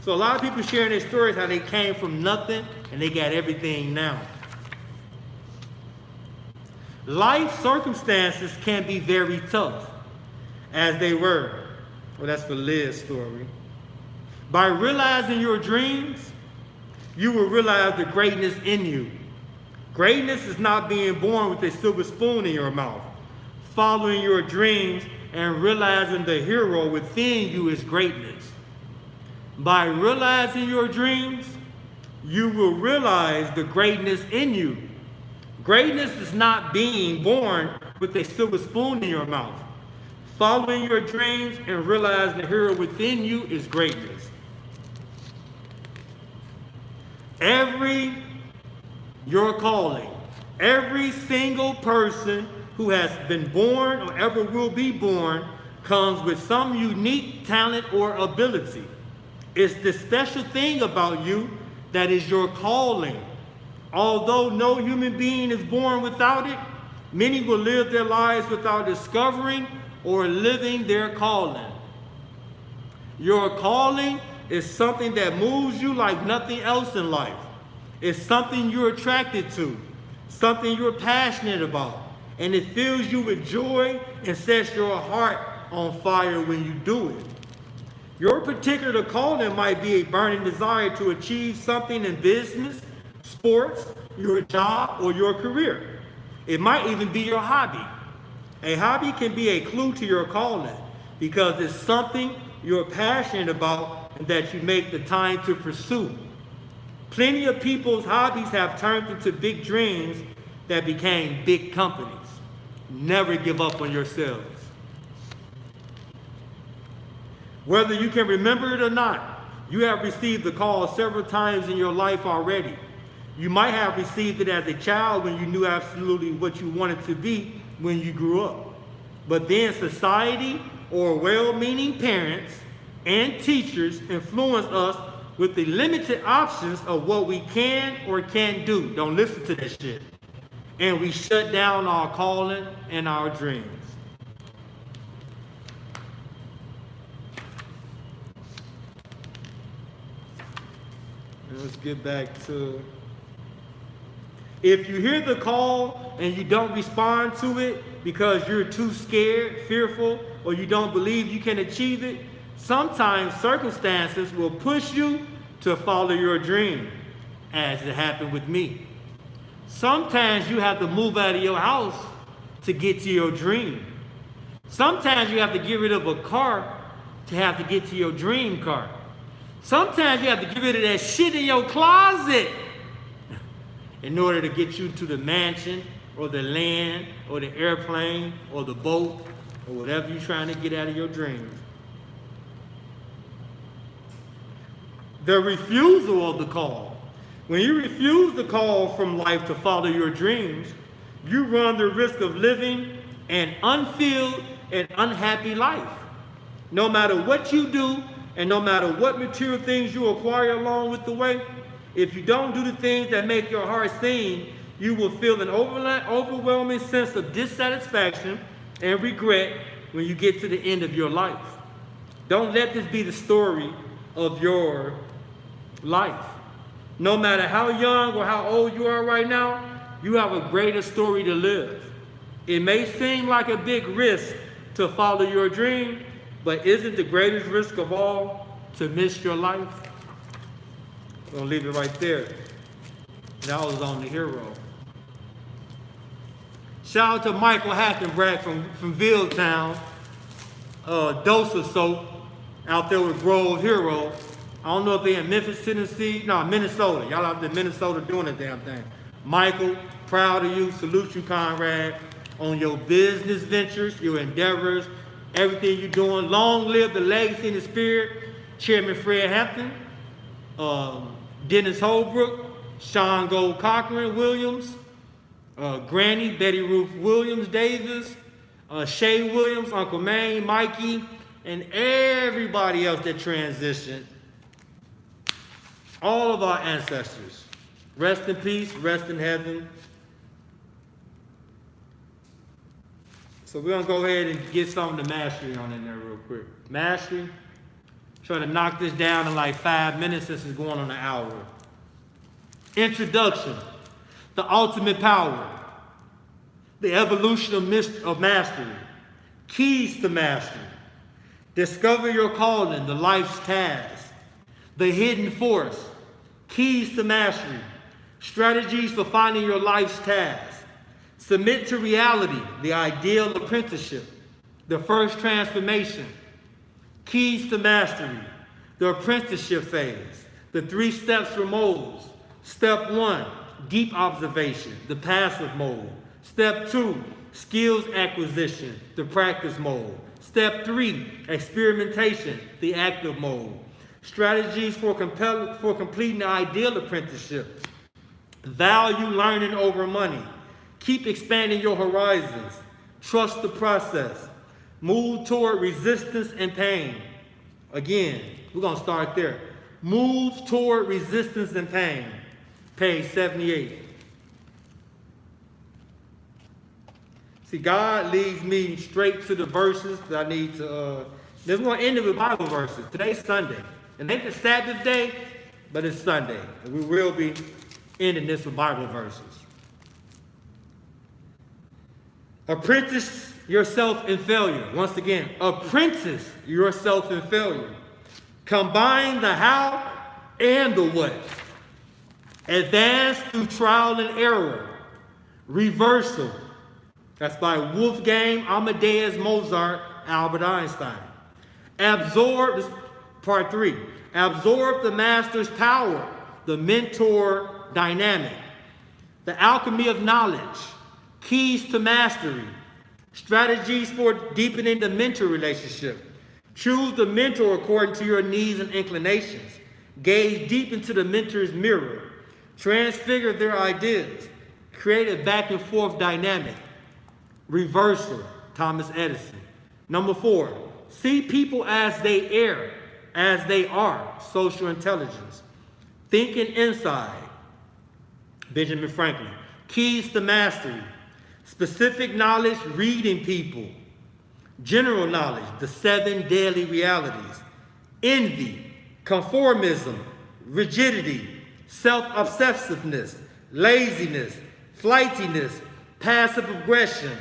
So a lot of people sharing their stories how they came from nothing and they got everything now. Life circumstances can be very tough, as they were. Well, that's for Liz's story. By realizing your dreams, you will realize the greatness in you. Greatness is not being born with a silver spoon in your mouth. Following your dreams and realizing the hero within you is greatness. By realizing your dreams, you will realize the greatness in you. Greatness is not being born with a silver spoon in your mouth. Following your dreams and realizing the hero within you is greatness. Your calling. Every single person who has been born or ever will be born comes with some unique talent or ability. It's the special thing about you that is your calling. Although no human being is born without it, many will live their lives without discovering or living their calling. Your calling is something that moves you like nothing else in life. It's something you're attracted to, something you're passionate about, and it fills you with joy and sets your heart on fire when you do it. Your particular calling might be a burning desire to achieve something in business, sports, your job, or your career. It might even be your hobby. A hobby can be a clue to your calling because it's something you're passionate about and that you make the time to pursue. Plenty of people's hobbies have turned into big dreams that became big companies. Never give up on yourselves. Whether you can remember it or not, you have received the call several times in your life already. You might have received it as a child when you knew absolutely what you wanted to be when you grew up. But then society or well-meaning parents and teachers influence us with the limited options of what we can or can't do. Don't listen to that shit. And we shut down our calling and our dreams. Let's get back to, if you hear the call and you don't respond to it because you're too scared, fearful, or you don't believe you can achieve it, sometimes circumstances will push you to follow your dream, as it happened with me. Sometimes you have to move out of your house to get to your dream. Sometimes you have to get rid of a car to have to get to your dream car. Sometimes you have to get rid of that shit in your closet in order to get you to the mansion or the land or the airplane or the boat or whatever you're trying to get out of your dreams. The refusal of the call. When you refuse the call from life to follow your dreams, you run the risk of living an unfulfilled and unhappy life. No matter what you do, and no matter what material things you acquire along with the way, if you don't do the things that make your heart sing, you will feel an overwhelming sense of dissatisfaction and regret when you get to the end of your life. Don't let this be the story of your life. No matter how young or how old you are right now, you have a greater story to live. It may seem like a big risk to follow your dream, but isn't the greatest risk of all to miss your life? I'm going to leave it right there. That was on the hero. Shout out to Michael Hackenbrack from Villetown. Dose of soap out there with Grove Hero. I don't know if they're in Memphis, Tennessee. No, Minnesota. Y'all out there in Minnesota doing the damn thing. Michael, proud of you. Salute you, Conrad, on your business ventures, your endeavors, everything you're doing. Long live the legacy and the spirit. Chairman Fred Hampton, Dennis Holbrook, Sean Gold Cochran Williams, Granny, Betty Ruth Williams Davis, Shay Williams, Uncle Maine, Mikey, and everybody else that transitioned. All of our ancestors. Rest in peace, rest in heaven. So we're going to go ahead and get some of the mastery on in there real quick. Mastery. Try to knock this down in like 5 minutes since it's going on an hour. Introduction. The ultimate power. The evolution of mastery. Keys to mastery. Discover your calling, the life's task. The hidden force. Keys to mastery. Strategies for finding your life's task. Submit to reality, the ideal apprenticeship. The first transformation. Keys to mastery. The apprenticeship phase. The 3 steps for moles. Step 1, deep observation, the passive mode. Step 2, skills acquisition, the practice mode. Step 3, experimentation, the active mode. Strategies for completing the ideal apprenticeship. Value learning over money. Keep expanding your horizons. Trust the process. Move toward resistance and pain. Again, we're going to start there. Move toward resistance and pain. Page 78. See, God leads me straight to the verses that I need to, we're going to end it with Bible verses. Today's Sunday. It ain't the Sabbath day, but it's Sunday. And we will be ending this with Bible verses. Apprentice yourself in failure. Once again, apprentice yourself in failure. Combine the how and the what. Advance through trial and error. Reversal. That's by Wolfgang Amadeus Mozart, Albert Einstein. Absorb, this is part 3. Absorb the master's power, the mentor dynamic. The alchemy of knowledge. Keys to mastery. Strategies for deepening the mentor relationship. Choose the mentor according to your needs and inclinations. Gaze deep into the mentor's mirror. Transfigure their ideas. Create a back and forth dynamic. Reversal, Thomas Edison. Number 4, see people as they are, social intelligence. Thinking inside, Benjamin Franklin. Keys to mastery. Specific knowledge, reading people. General knowledge, the 7 daily realities. Envy, conformism, rigidity, self-obsessiveness, laziness, flightiness, passive aggression,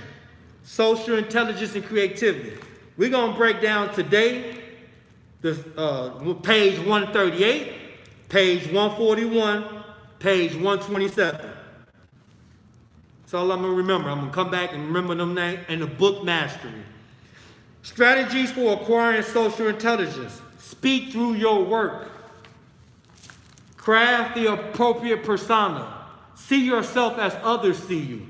social intelligence, and creativity. We're going to break down today this, page 138, page 141, page 127. That's all I'm going to remember. I'm going to come back and remember them names and the book mastery. Strategies for acquiring social intelligence. Speak through your work. Craft the appropriate persona. See yourself as others see you.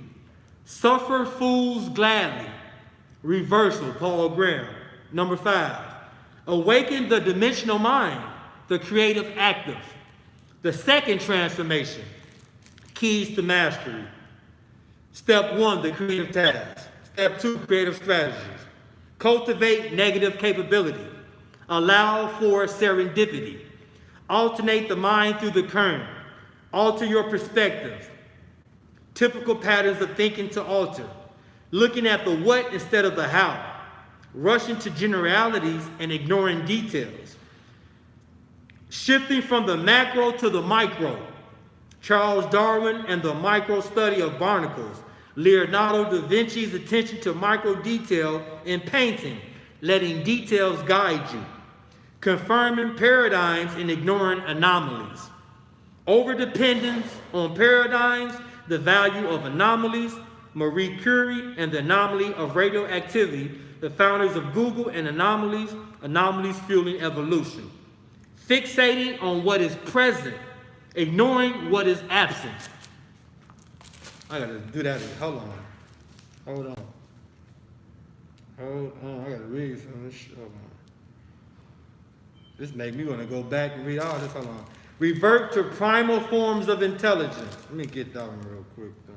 Suffer fools gladly. Reversal, Paul Graham. Number 5, awaken the dimensional mind, the creative active. The second transformation, keys to mastery. Step 1, the creative task. Step 2, creative strategies. Cultivate negative capability. Allow for serendipity. Alternate the mind through the current. Alter your perspective. Typical patterns of thinking to alter. Looking at the what instead of the how. rushing to generalities and ignoring details. Shifting from the macro to the micro. Charles Darwin and the micro study of barnacles. Leonardo da Vinci's attention to micro detail in painting, letting details guide you. Confirming paradigms and ignoring anomalies. Overdependence on paradigms, the value of anomalies. Marie Curie and the anomaly of radioactivity, the founders of Google and anomalies fueling evolution. Fixating on what is present, ignoring what is absent. I gotta do that again. Hold on. I gotta read some of this shit. Hold on. This made me wanna go back and read all this. Hold on. Revert to primal forms of intelligence. Let me get that one real quick though.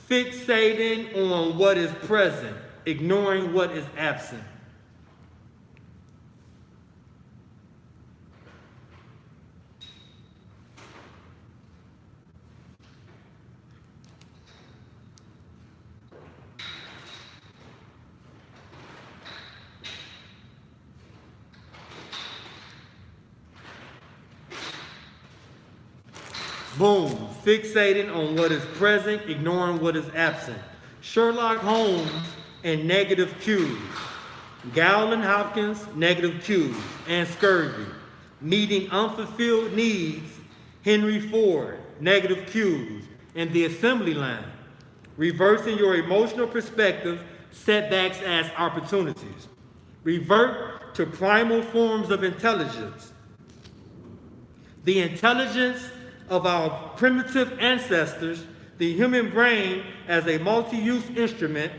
Fixating on what is present, ignoring what is absent. Boom. Fixating on what is present, ignoring what is absent. Sherlock Holmes and negative cues. Gowland Hopkins, negative cues, and scurvy. Meeting unfulfilled needs. Henry Ford, negative cues, and the assembly line. Reversing your emotional perspective, setbacks as opportunities. Revert to primal forms of intelligence. The intelligence of our primitive ancestors, the human brain as a multi-use instrument,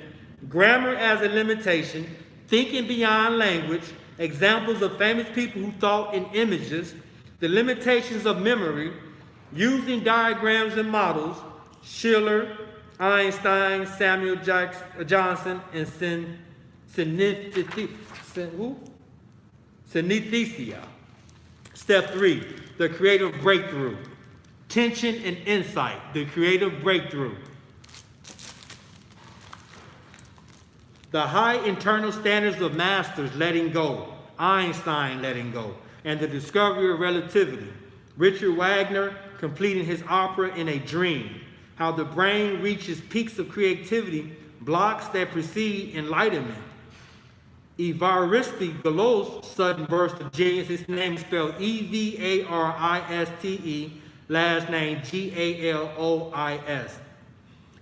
grammar as a limitation, thinking beyond language, examples of famous people who thought in images, the limitations of memory, using diagrams and models, Schiller, Einstein, Samuel Johnson, and synesthesia. Step 3, the creative breakthrough. Tension and insight, the creative breakthrough. The high internal standards of masters letting go, Einstein letting go, and the discovery of relativity. Richard Wagner completing his opera In a Dream, how the brain reaches peaks of creativity, blocks that precede enlightenment. Evariste Galois' sudden burst of genius, his name is spelled Evariste, last name Galois.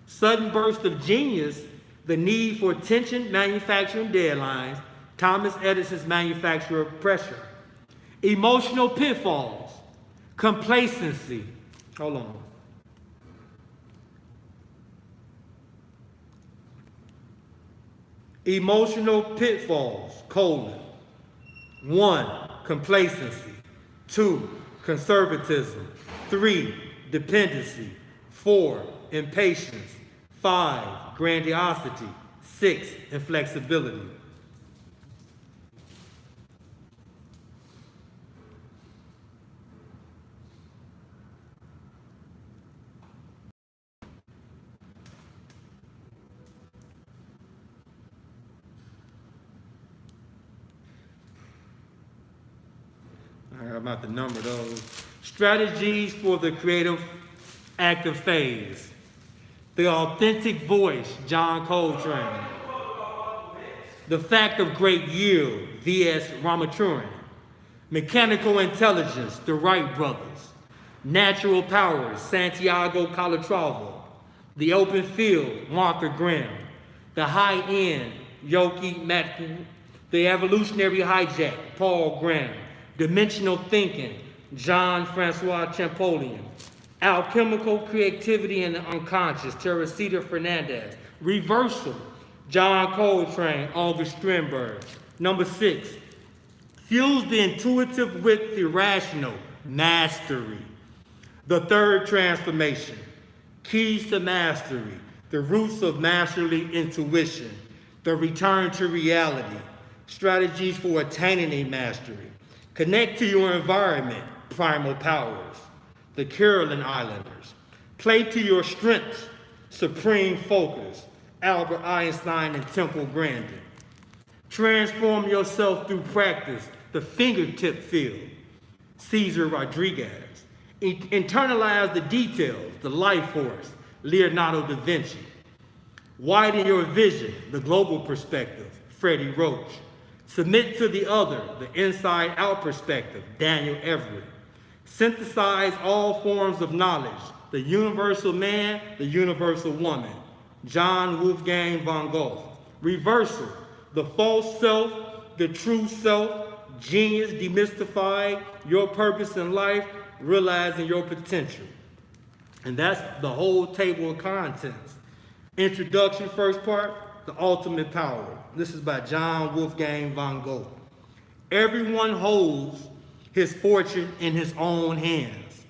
Sudden burst of genius, the need for attention, manufacturing deadlines, Thomas Edison's manufacture of pressure. Emotional pitfalls, complacency. Hold on. Emotional pitfalls, : 1, complacency. 2, conservatism. 3, dependency. 4, impatience. 5, grandiosity. 6, inflexibility. I'm about to number those. Strategies for the creative active phase. The authentic voice, John Coltrane. The fact of great yield, V.S. Ramathuran. Mechanical intelligence, the Wright brothers. Natural powers, Santiago Calatrava. The open field, Martha Graham. The high end, Yoki Matku. The evolutionary hijack, Paul Graham. Dimensional thinking, Jean-Francois Champollion. Alchemical creativity and the unconscious, Teresita Fernandez. Reversal, John Coltrane, August Strindberg. Number 6, fuse the intuitive with the rational, mastery. The third transformation, keys to mastery, the roots of masterly intuition. The return to reality, strategies for attaining a mastery. Connect to your environment, primal powers. the Caroline Islanders. Play to your strengths, supreme focus, Albert Einstein and Temple Grandin. Transform yourself through practice, the fingertip field, Cesar Rodriguez. Internalize the details, the life force, Leonardo da Vinci. Widen your vision, the global perspective, Freddie Roach. Submit to the other, the inside-out perspective, Daniel Everett. Synthesize all forms of knowledge, the universal man, the universal woman, John Wolfgang von Goethe. Reversal, the false self, the true self, genius demystified, your purpose in life, realizing your potential. And that's the whole table of contents. Introduction, first part, the ultimate power. This is by John Wolfgang von Goethe. Everyone holds his fortune in his own hands.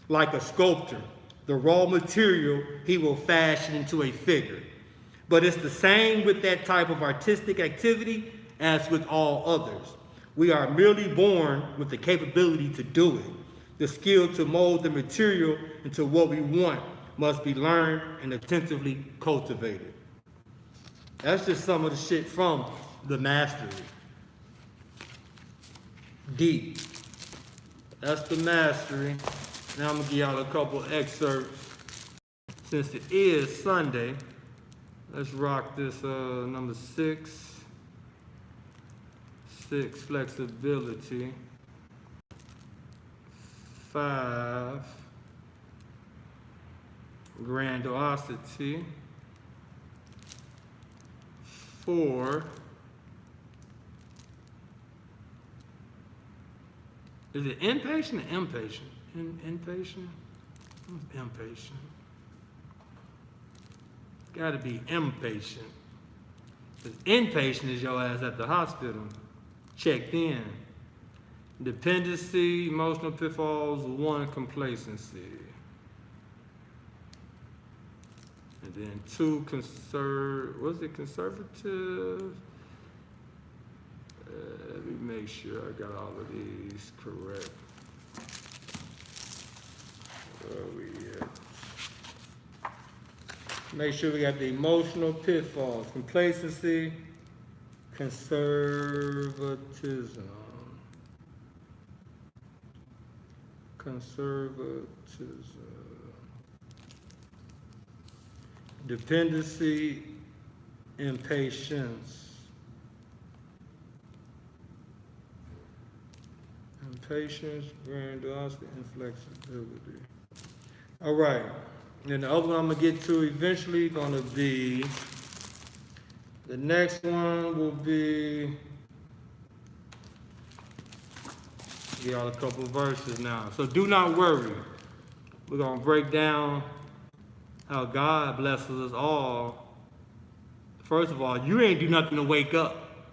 Like a sculptor, the raw material he will fashion into a figure. But it's the same with that type of artistic activity as with all others. We are merely born with the capability to do it. The skill to mold the material into what we want must be learned and attentively cultivated. That's just some of the shit from The Mastery. D. That's The Mastery. Now I'm gonna give y'all a couple excerpts. Since it is Sunday, let's rock this number 6. 6, flexibility. 5, grandiosity. 4, is it impatient or impatient? Impatient? Impatient. Gotta be impatient. Because impatient is your ass at the hospital, checked in. Dependency, emotional pitfalls. 1, complacency. And then 2, conservative. Let me make sure I got all of these correct. Where are we at? Make sure we got the emotional pitfalls. Complacency, conservatism. Dependency, impatience. Impatience, grandiosity, inflexibility. All right. And the other one I'm gonna get to eventually gonna be, the next one will be, give y'all a couple verses now. So do not worry. We're gonna break down how God blesses us all. First of all, you ain't do nothing to wake up.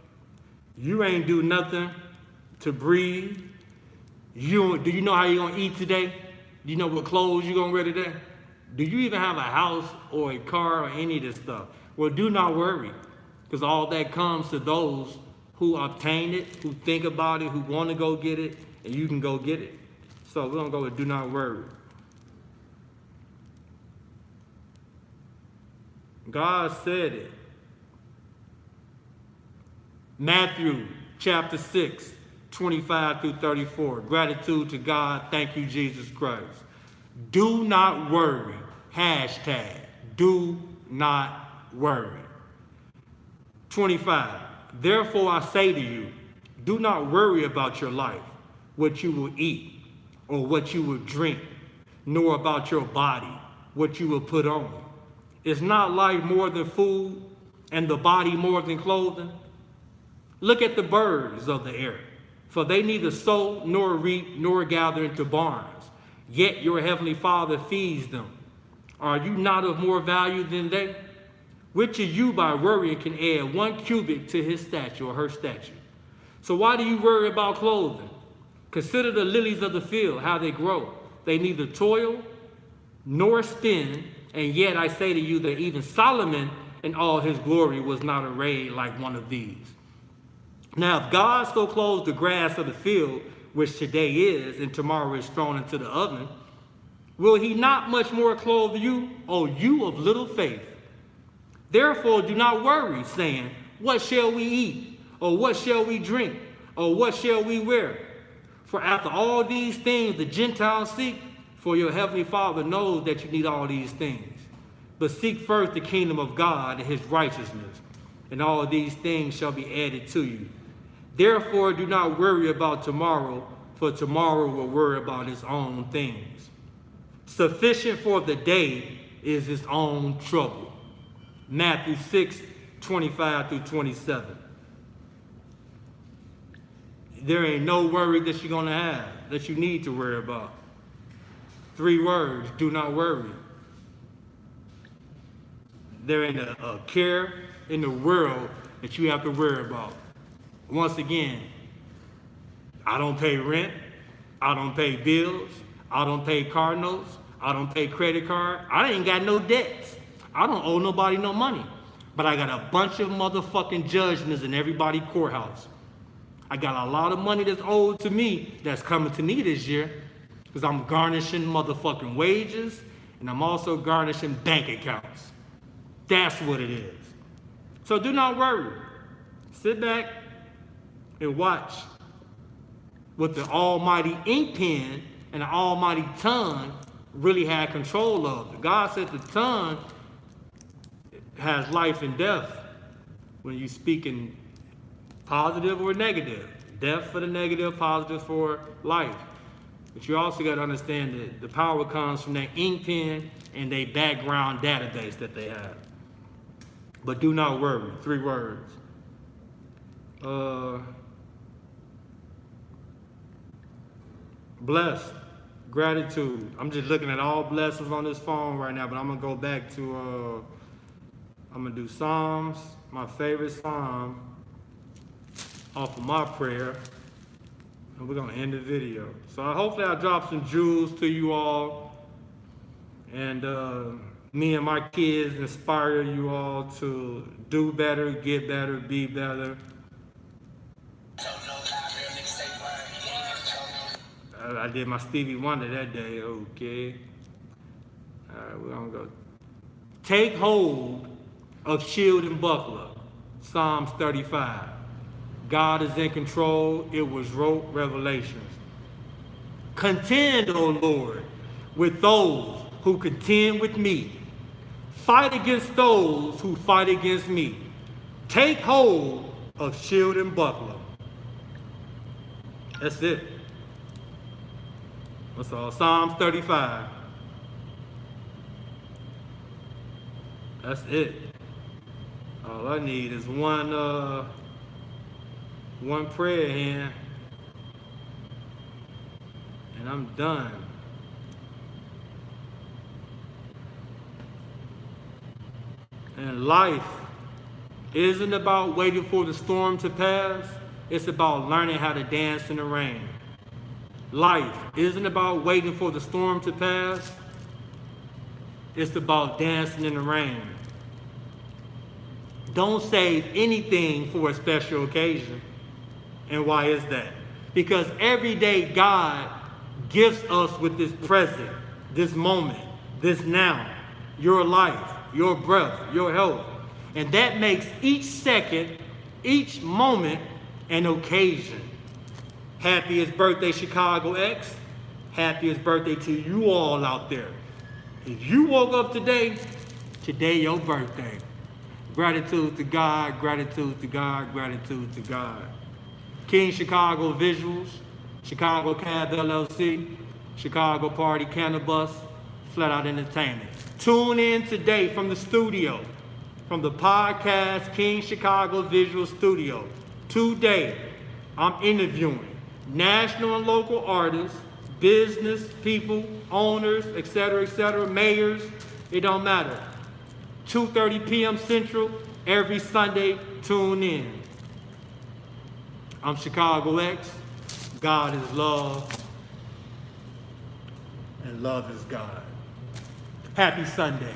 You ain't do nothing to breathe. Do you know how you're gonna eat today? Do you know what clothes you're gonna wear today? Do you even have a house or a car or any of this stuff? Well, do not worry, because all that comes to those who obtain it, who think about it, who want to go get it, and you can go get it. So we're gonna go with do not worry. God said it. Matthew chapter 6, 25 through 34. Gratitude to God. Thank you, Jesus Christ. Do not worry. Hashtag. Do not worry. 25. Therefore I say to you, do not worry about your life, what you will eat or what you will drink, nor about your body, what you will put on. Is not life more than food and the body more than clothing? Look at the birds of the air, for they neither sow nor reap nor gather into barns, yet your heavenly Father feeds them. Are you not of more value than they? Which of you by worrying can add 1 cubit to his stature or her stature? So why do you worry about clothing? Consider the lilies of the field, how they grow. They neither toil nor spin, and yet I say to you that even Solomon in all his glory was not arrayed like one of these. Now, if God so clothes the grass of the field, which today is and tomorrow is thrown into the oven, Will he not much more clothe you, O you of little faith? Therefore do not worry, saying, what shall we eat? Or what shall we drink? Or what shall we wear? For after all these things the Gentiles seek, for your heavenly Father knows that you need all these things. But seek first the kingdom of God and his righteousness, and all these things shall be added to you. Therefore do not worry about tomorrow, for tomorrow will worry about its own things. Sufficient for the day is its own trouble. Matthew 6:25 through 27. There ain't no worry that you're going to have, that you need to worry about. 3 words, do not worry. There ain't a care in the world that you have to worry about. Once again, I don't pay rent, I don't pay bills, I don't pay car notes, I don't pay credit card, I ain't got no debts. I don't owe nobody no money. But I got a bunch of motherfucking judgments in everybody's courthouse. I got a lot of money that's owed to me that's coming to me this year because I'm garnishing motherfucking wages and I'm also garnishing bank accounts. That's what it is. So do not worry. Sit back and watch what the almighty ink pen and the almighty tongue really had control of. God said the tongue has life and death when you speak in positive or negative. Death for the negative, positive for life. But you also got to understand that the power comes from that ink pen and their background database that they have. But do not worry. 3 words. Blessed. Gratitude. I'm just looking at all blessings on this phone right now, but I'm going to go back to, I'm going to do Psalms, my favorite Psalm, off of my prayer. And we're going to end the video. So hopefully I drop some jewels to you all. And me and my kids inspire you all to do better, get better, be better. I did my Stevie Wonder that day, okay. All right, we're gonna go. Take hold of shield and buckler, Psalms 35. God is in control, it was wrote Revelations. Contend, O Lord, with those who contend with me. Fight against those who fight against me. Take hold of shield and buckler. That's it. That's all. Psalms 35. That's it. All I need is one prayer hand, and I'm done. And life isn't about waiting for the storm to pass. It's about learning how to dance in the rain. Life isn't about waiting for the storm to pass. It's about dancing in the rain. Don't save anything for a special occasion. And why is that? Because every day God gifts us with this present, this moment, this now, your life, your breath, your health. And that makes each second, each moment, an occasion. Happiest birthday, Chicago X. Happiest birthday to you all out there. If you woke up today, today your birthday. Gratitude to God, gratitude to God, gratitude to God. King Chicago Visuals, Chicago Cab LLC, Chicago Party Cannabis, Flat Out Entertainment. Tune in today from the studio, from the podcast King Chicago Visual Studio. Today, I'm interviewing national and local artists, business people, owners, etc., mayors, it don't matter. 2:30 p.m. Central, every Sunday, tune in. I'm Chicago X, God is love, and love is God. Happy Sunday.